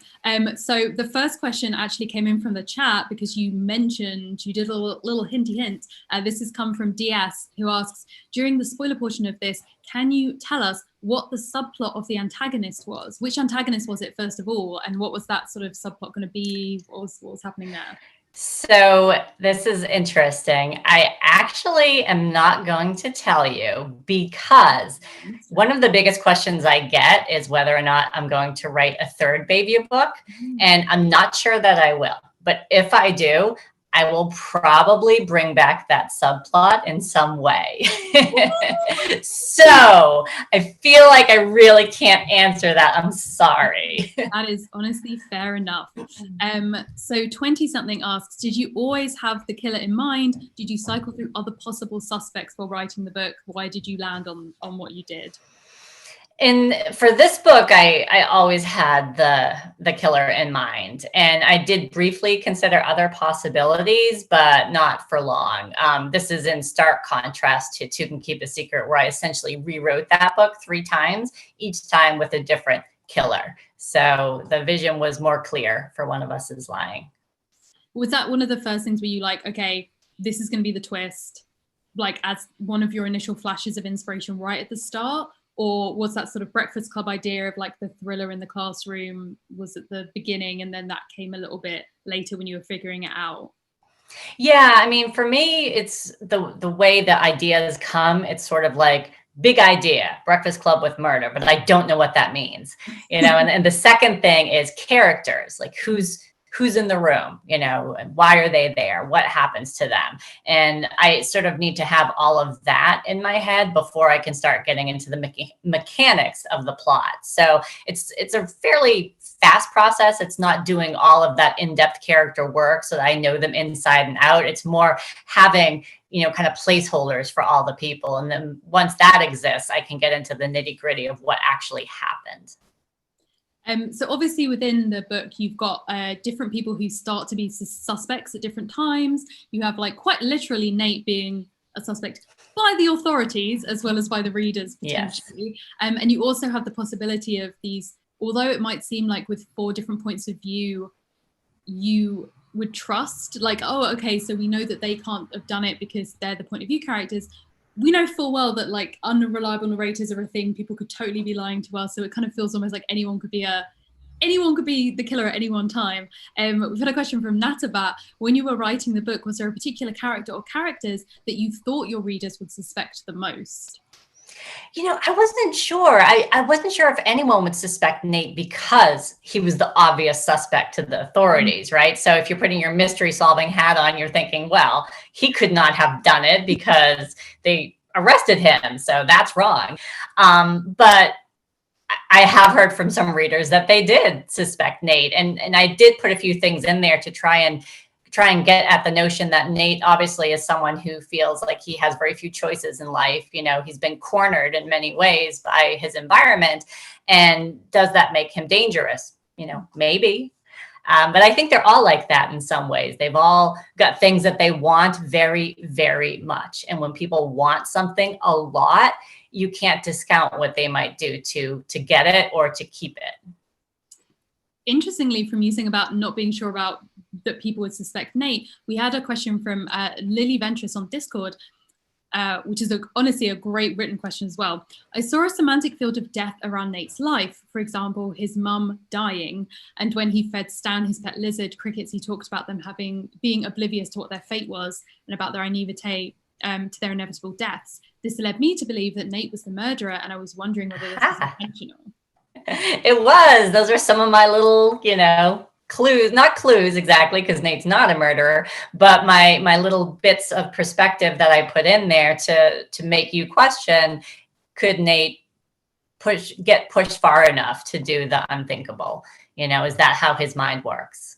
So the first question actually came in from the chat because you mentioned, you did a little hinty hint. This has come from DS, who asks, during the spoiler portion of this, can you tell us what the subplot of the antagonist was? Which antagonist was it, first of all? And what was that sort of subplot going to be? What was happening there? So this is interesting. I actually am not going to tell you, because one of the biggest questions I get is whether or not I'm going to write a third baby book. And I'm not sure that I will. But if I do, I will probably bring back that subplot in some way. So I feel like I really can't answer that. I'm sorry. That is honestly fair enough. So 20-something asks, did you always have the killer in mind? Did you cycle through other possible suspects while writing the book? Why did you land on what you did? For this book, I always had the killer in mind, and I did briefly consider other possibilities, but not for long. This is in stark contrast to Two Can Keep a Secret, where I essentially rewrote that book 3 times, each time with a different killer. So the vision was more clear for One of Us Is Lying. Was that one of the first things where you like, okay, this is going to be the twist, like as one of your initial flashes of inspiration right at the start? Or was that sort of Breakfast Club idea of like the thriller in the classroom was at the beginning, and then that came a little bit later when you were figuring it out? Yeah, I mean, for me, it's the way the ideas come. It's sort of like big idea, Breakfast Club with murder, but I don't know what that means, you know. And the second thing is characters, like who's who's in the room, why are they there? What happens to them? And I sort of need to have all of that in my head before I can start getting into the mechanics of the plot. So it's a fairly fast process. It's not doing all of that in-depth character work so that I know them inside and out. It's more having, kind of placeholders for all the people. And then once that exists, I can get into the nitty-gritty of what actually happened. So obviously within the book, you've got different people who start to be suspects at different times. You have like quite literally Nate being a suspect by the authorities as well as by the readers potentially. Yes. And you also have the possibility of these, although it might seem like with 4 different points of view, you would trust like, oh, okay, so we know that they can't have done it because they're the point of view characters. We know full well that like unreliable narrators are a thing. People could totally be lying to us. So it kind of feels almost like anyone could be the killer at any one time. We've had a question from Natabat. When you were writing the book, was there a particular character or characters that you thought your readers would suspect the most? I wasn't sure. I wasn't sure if anyone would suspect Nate because he was the obvious suspect to the authorities, right? So if you're putting your mystery solving hat on, you're thinking, well, he could not have done it because they arrested him. So that's wrong. But I have heard from some readers that they did suspect Nate. And I did put a few things in there to try and get at the notion that Nate obviously is someone who feels like he has very few choices in life. He's been cornered in many ways by his environment. And does that make him dangerous? Maybe. But I think they're all like that in some ways. They've all got things that they want very, very much. And when people want something a lot, you can't discount what they might do to get it or to keep it. Interestingly, from you saying about not being sure about that people would suspect Nate, we had a question from Lily Ventris on Discord, which is honestly a great written question as well. I saw a semantic field of death around Nate's life. For example, his mum dying, and when he fed Stan, his pet lizard, crickets, he talked about them being oblivious to what their fate was and about their naivete to their inevitable deaths. This led me to believe that Nate was the murderer, and I was wondering whether this was intentional. It was. Those are some of my little, clues, not clues exactly, because Nate's not a murderer, but my little bits of perspective that I put in there to make you question, could Nate get pushed far enough to do the unthinkable? Is that how his mind works?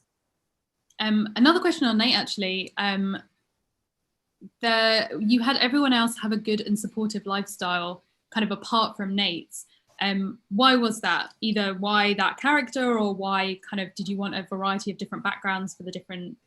Another question on Nate, actually. You had everyone else have a good and supportive lifestyle, kind of apart from Nate's. Why was that? Either why that character, or why kind of did you want a variety of different backgrounds for the different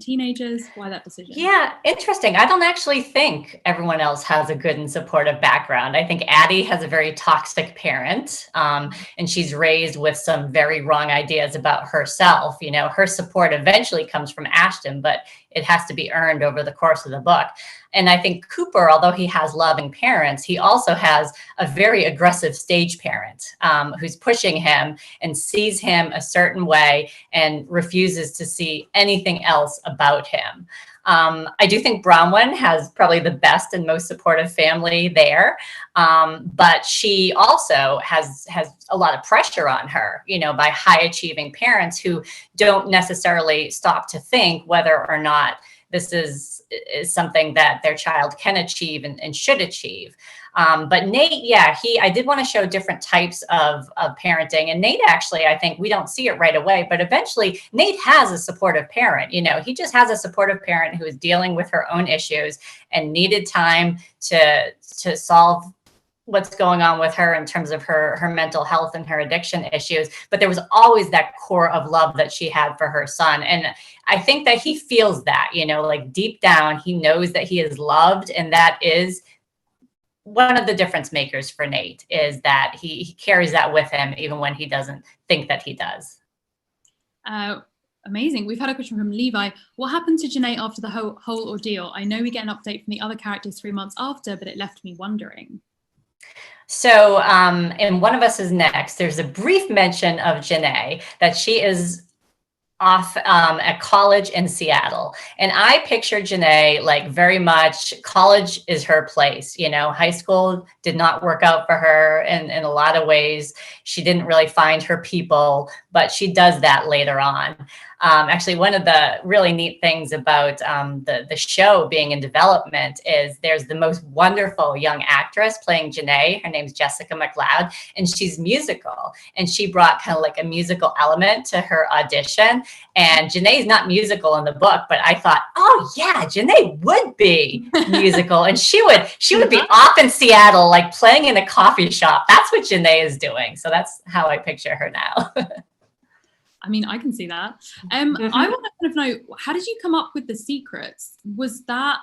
teenagers? Why that decision? Yeah, interesting. I don't actually think everyone else has a good and supportive background. I think Addie has a very toxic parent, and she's raised with some very wrong ideas about herself. Her support eventually comes from Ashton, but it has to be earned over the course of the book. And I think Cooper, although he has loving parents, he also has a very aggressive stage parent who's pushing him and sees him a certain way and refuses to see anything else about him. I do think Bronwyn has probably the best and most supportive family there, but she also has a lot of pressure on her, by high achieving parents who don't necessarily stop to think whether or not this is something that their child can achieve and should achieve. But Nate, I did want to show different types of parenting. And Nate, actually, I think we don't see it right away, but eventually Nate has a supportive parent. He just has a supportive parent who is dealing with her own issues and needed time to solve what's going on with her in terms of her mental health and her addiction issues. But there was always that core of love that she had for her son. And I think that he feels that, like deep down, he knows that he is loved. And that is one of the difference makers for Nate, is that he carries that with him, even when he doesn't think that he does. Amazing. We've had a question from Levi. What happened to Janae after the whole ordeal? I know we get an update from the other characters 3 months after, but it left me wondering. So in One of Us Is Next, there's a brief mention of Janae, that she is off at college in Seattle. And I picture Janae like very much college is her place. High school did not work out for her in a lot of ways. She didn't really find her people, but she does that later on. Actually, one of the really neat things about the show being in development is there's the most wonderful young actress playing Janae. Her name's Jessica McLeod, and she's musical. And she brought kind of like a musical element to her audition. And Janae's not musical in the book, but I thought, oh yeah, Janae would be musical, and she would be off in Seattle, like playing in a coffee shop. That's what Janae is doing. So that's how I picture her now. I mean, I can see that. I want to kind of know, how did you come up with the secrets? Was that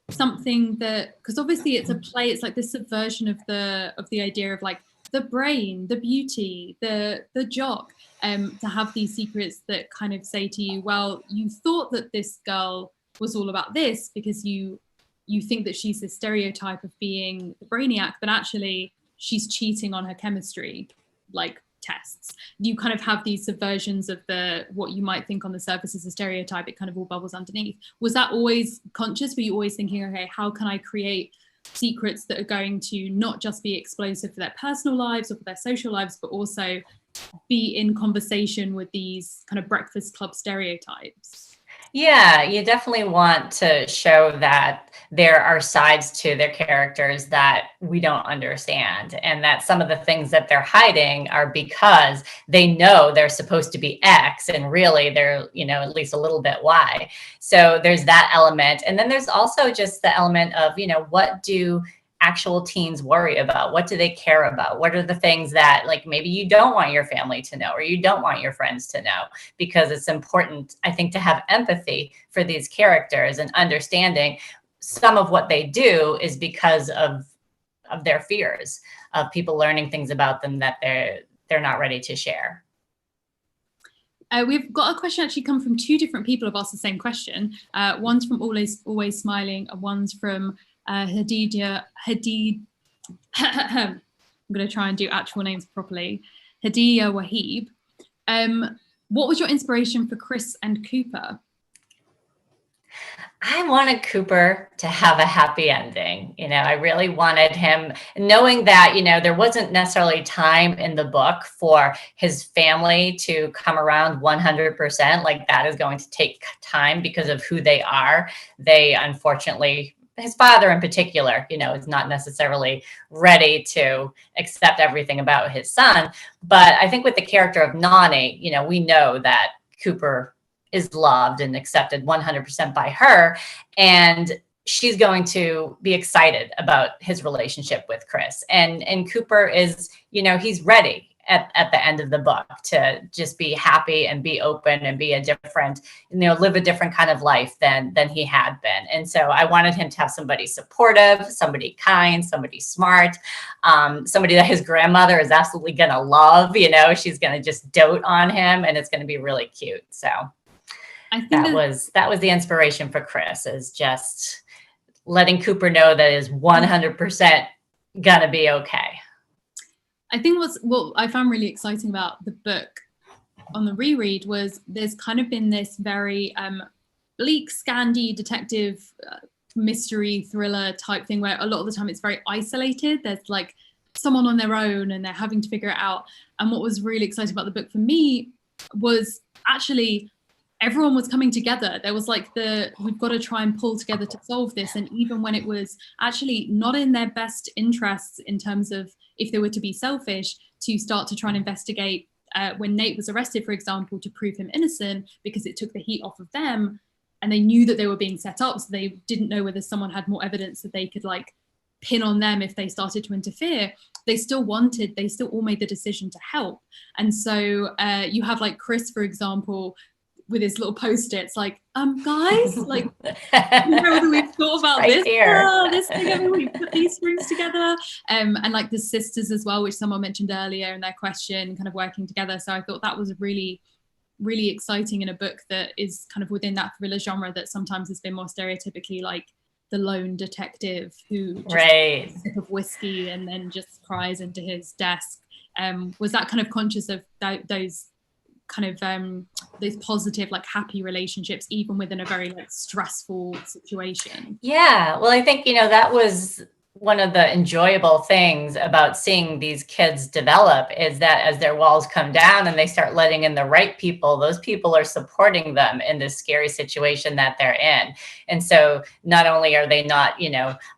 something that, because obviously it's a play, it's like this subversion of the idea of like the brain, the beauty, the jock, to have these secrets that kind of say to you, well, you thought that this girl was all about this because you think that she's this stereotype of being the brainiac, but actually she's cheating on her chemistry, like tests. You kind of have these subversions of what you might think on the surface is a stereotype. It kind of all bubbles underneath. Was that always conscious? Were you always thinking, okay, how can I create secrets that are going to not just be explosive for their personal lives or for their social lives, but also be in conversation with these kind of Breakfast Club stereotypes? Yeah, you definitely want to show that there are sides to their characters that we don't understand, and that some of the things that they're hiding are because they know they're supposed to be X and really they're, at least a little bit Y. So there's that element. And then there's also just the element of, what do actual teens worry about? What do they care about? What are the things that like maybe you don't want your family to know or you don't want your friends to know? Because it's important, I think, to have empathy for these characters and understanding some of what they do is because of their fears of people learning things about them that they're not ready to share. We've got a question actually come from two different people who've asked the same question. One's from Always Smiling, and one's from Hadid. I'm going to try and do actual names properly. Hadiya Wahib. What was your inspiration for Chris and Cooper? I wanted Cooper to have a happy ending. I really wanted him, knowing that, there wasn't necessarily time in the book for his family to come around 100%. Like that is going to take time because of who they are. They unfortunately, his father in particular, is not necessarily ready to accept everything about his son. But I think with the character of Nani, we know that Cooper is loved and accepted 100% by her. And she's going to be excited about his relationship with Chris. And Cooper is, he's ready at the end of the book to just be happy and be open and be a different, live a different kind of life than he had been. And so I wanted him to have somebody supportive, somebody kind, somebody smart, somebody that his grandmother is absolutely going to love, she's going to just dote on him and it's going to be really cute. So I think that was the inspiration for Chris, is just letting Cooper know that is 100% going to be okay. I think what I found really exciting about the book on the reread was there's kind of been this very bleak, Scandi detective mystery thriller type thing where a lot of the time it's very isolated. There's like someone on their own and they're having to figure it out. And what was really exciting about the book for me was actually everyone was coming together. There was like we've got to try and pull together to solve this. And even when it was actually not in their best interests in terms of if they were to be selfish, to start to try and investigate when Nate was arrested, for example, to prove him innocent because it took the heat off of them. And they knew that they were being set up. So they didn't know whether someone had more evidence that they could like pin on them if they started to interfere. They still all made the decision to help. And so you have like Chris, for example, with his little post-its, like, guys, like, whether we've thought about right this together, we put these strings together, and like the sisters as well, which someone mentioned earlier in their question, kind of working together. So I thought that was really, really exciting in a book that is kind of within that thriller genre that sometimes has been more stereotypically like the lone detective who just takes a sip of whiskey and then just cries into his desk. Was that kind of conscious of those kind of those positive, like happy relationships, even within a very like stressful situation? Yeah, well, I think, that was one of the enjoyable things about seeing these kids develop is that as their walls come down and they start letting in the right people, those people are supporting them in this scary situation that they're in. And so not only are they not,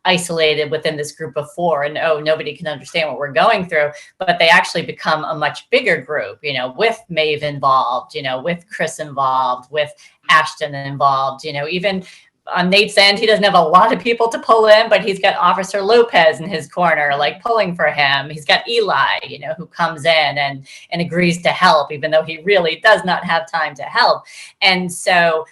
isolated within this group of four and, oh, nobody can understand what we're going through, but they actually become a much bigger group, with Maeve involved, with Chris involved, with Ashton involved, even on Nate's end, he doesn't have a lot of people to pull in, but he's got Officer Lopez in his corner, like pulling for him. He's got Eli, who comes in and agrees to help, even though he really does not have time to help. And so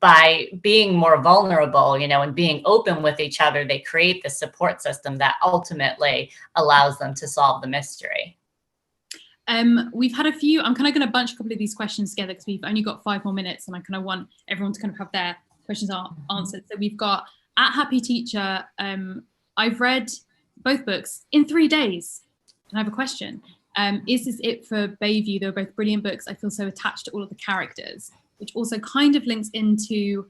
by being more vulnerable, and being open with each other, they create the support system that ultimately allows them to solve the mystery. We've had a few, I'm kind of going to bunch a couple of these questions together because we've only got 5 more minutes and I kind of want everyone to kind of have their questions are answered. So we've got at Happy Teacher. I've read both books in 3 days. And I have a question. Is this it for Bayview? They were both brilliant books. I feel so attached to all of the characters, which also kind of links into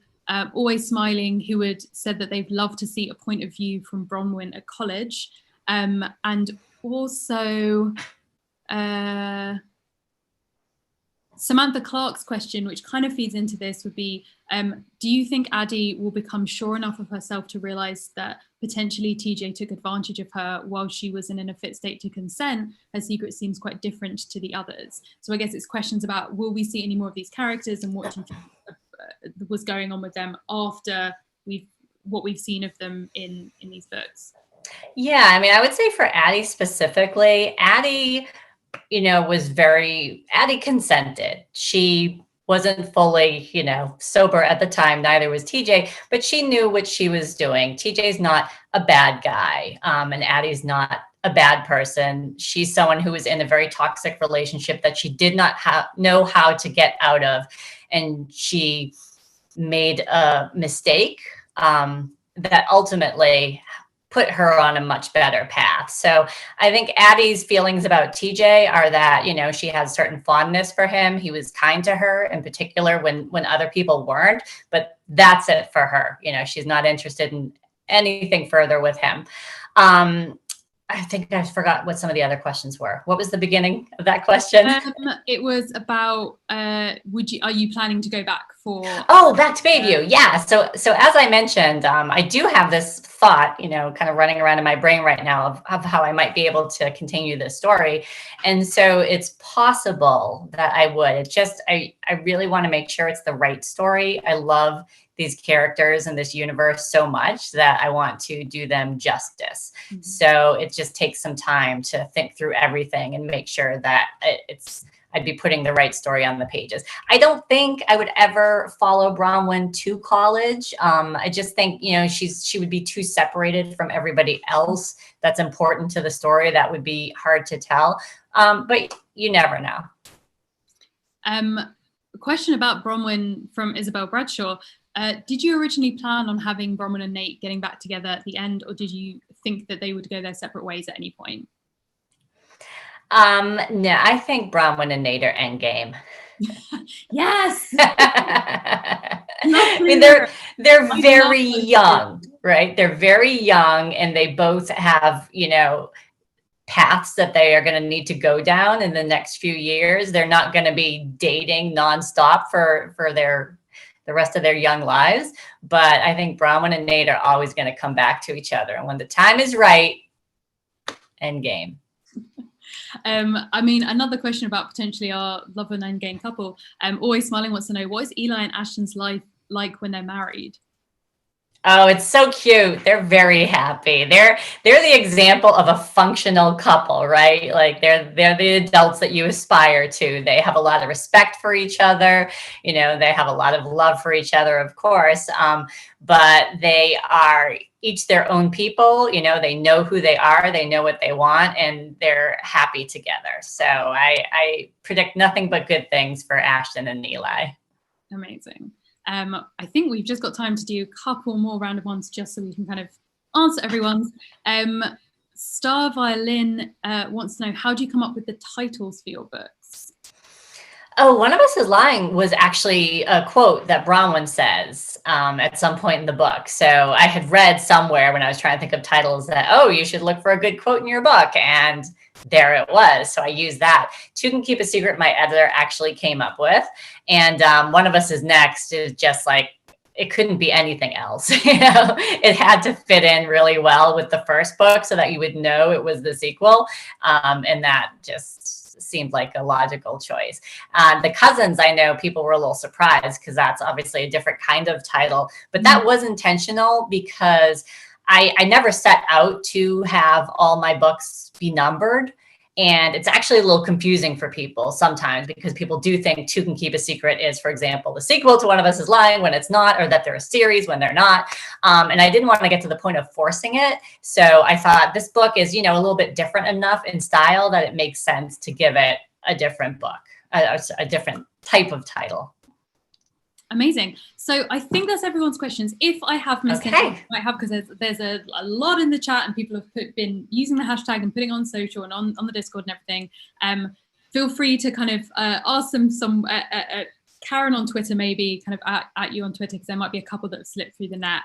Always Smiling, who had said that they'd love to see a point of view from Bronwyn at college. And also Samantha Clark's question, which kind of feeds into this, would be, do you think Addie will become sure enough of herself to realize that potentially TJ took advantage of her while she was in a fit state to consent? Her secret seems quite different to the others. So I guess it's questions about, will we see any more of these characters and what do you think was going on with them after what we've seen of them in these books? Yeah, I mean, I would say for Addie specifically, Addie Addie consented. She wasn't fully, sober at the time. Neither was TJ, but she knew what she was doing. TJ's not a bad guy, and Addie's not a bad person. She's someone who was in a very toxic relationship that she did not know how to get out of. And she made a mistake that ultimately put her on a much better path. So I think Addie's feelings about TJ are that, she has certain fondness for him. He was kind to her in particular when other people weren't, but that's it for her. She's not interested in anything further with him. I think I forgot what some of the other questions were. What was the beginning of that question? It was about, are you planning to go back for? Oh, back to Bayview. Yeah. So as I mentioned, I do have this thought, kind of running around in my brain right now of how I might be able to continue this story. And so it's possible that I would. It's just, I really want to make sure it's the right story. I love these characters in this universe so much that I want to do them justice. Mm-hmm. So it just takes some time to think through everything and make sure that I'd be putting the right story on the pages. I don't think I would ever follow Bronwyn to college. I just think, she would be too separated from everybody else that's important to the story. That would be hard to tell. But you never know. A question about Bronwyn from Isabel Bradshaw. Did you originally plan on having Bronwyn and Nate getting back together at the end, or did you think that they would go their separate ways at any point? No, I think Bronwyn and Nate are endgame. Yes. I mean, they're very young, right? They're very young, and they both have, paths that they are going to need to go down in the next few years. They're not going to be dating nonstop for the rest of their young lives. But I think Bronwyn and Nate are always going to come back to each other. And when the time is right, endgame. I mean, another question about potentially our love and endgame couple. Always Smiling wants to know, what is Eli and Ashton's life like when they're married? Oh, it's so cute. They're very happy. They're the example of a functional couple, right? Like they're the adults that you aspire to. They have a lot of respect for each other. They have a lot of love for each other, of course. But they are each their own people. They know who they are. They know what they want, and they're happy together. So I predict nothing but good things for Ashton and Eli. Amazing. I think we've just got time to do a couple more random ones just so we can kind of answer everyone's. Star Violin wants to know, how do you come up with the titles for your books? Oh, One of Us is Lying was actually a quote that Bronwyn says at some point in the book. So I had read somewhere when I was trying to think of titles that, oh, you should look for a good quote in your book. And there it was. So I used that. Two Can Keep a Secret, my editor actually came up with. And One of Us is Next is just like, it couldn't be anything else. It had to fit in really well with the first book so that you would know it was the sequel. And that just seemed like a logical choice. The Cousins, I know people were a little surprised because that's obviously a different kind of title, but that was intentional because I never set out to have all my books be numbered. And it's actually a little confusing for people sometimes because people do think Two Can Keep a Secret is, for example, the sequel to One of Us is Lying when it's not, or that they're a series when they're not. And I didn't want to get to the point of forcing it. So I thought this book is, a little bit different enough in style that it makes sense to give it a different book, a different type of title. Amazing. So I think that's everyone's questions. If I have missed anything, I have, because there's a lot in the chat and people have been using the hashtag and putting it on social and on the Discord and everything. Feel free to kind of ask some Karen on Twitter, maybe kind of at you on Twitter, because there might be a couple that have slipped through the net.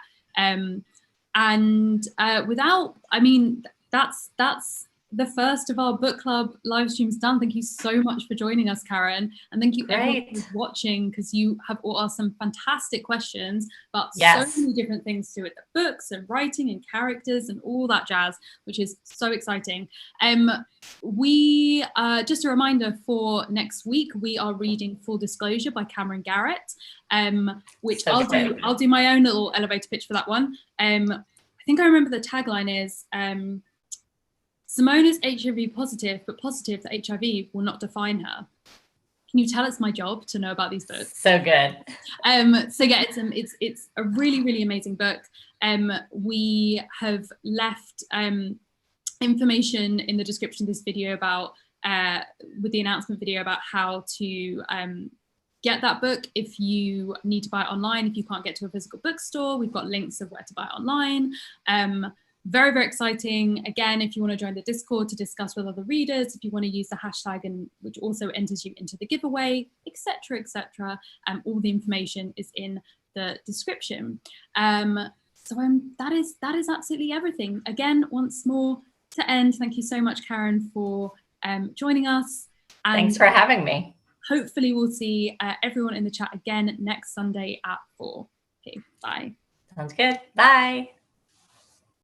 That's the first of our book club live streams done. Thank you so much for joining us, Karen, and thank you everyone who's watching, because you have all asked some fantastic questions about so many different things to do with the books and writing and characters and all that jazz, which is so exciting. We just a reminder, for next week we are reading Full Disclosure by Cameron Garrett, which I'll do my own little elevator pitch for that one. I think I remember the tagline is Simone is HIV positive, but positive that HIV will not define her. Can you tell it's my job to know about these books? So good. So yeah, it's a really, really amazing book. We have left information in the description of this video about with the announcement video about how to get that book if you need to buy it online. If you can't get to a physical bookstore, we've got links of where to buy it online. Very, very exciting. Again, if you want to join the Discord to discuss with other readers, if you want to use the hashtag, and which also enters you into the giveaway, etc., all the information is in the description. That is absolutely everything. Again, once more to end, thank you so much, Karen, for joining us. And thanks for having me. Hopefully we'll see everyone in the chat again next Sunday at 4. Okay, bye. Sounds good. Bye.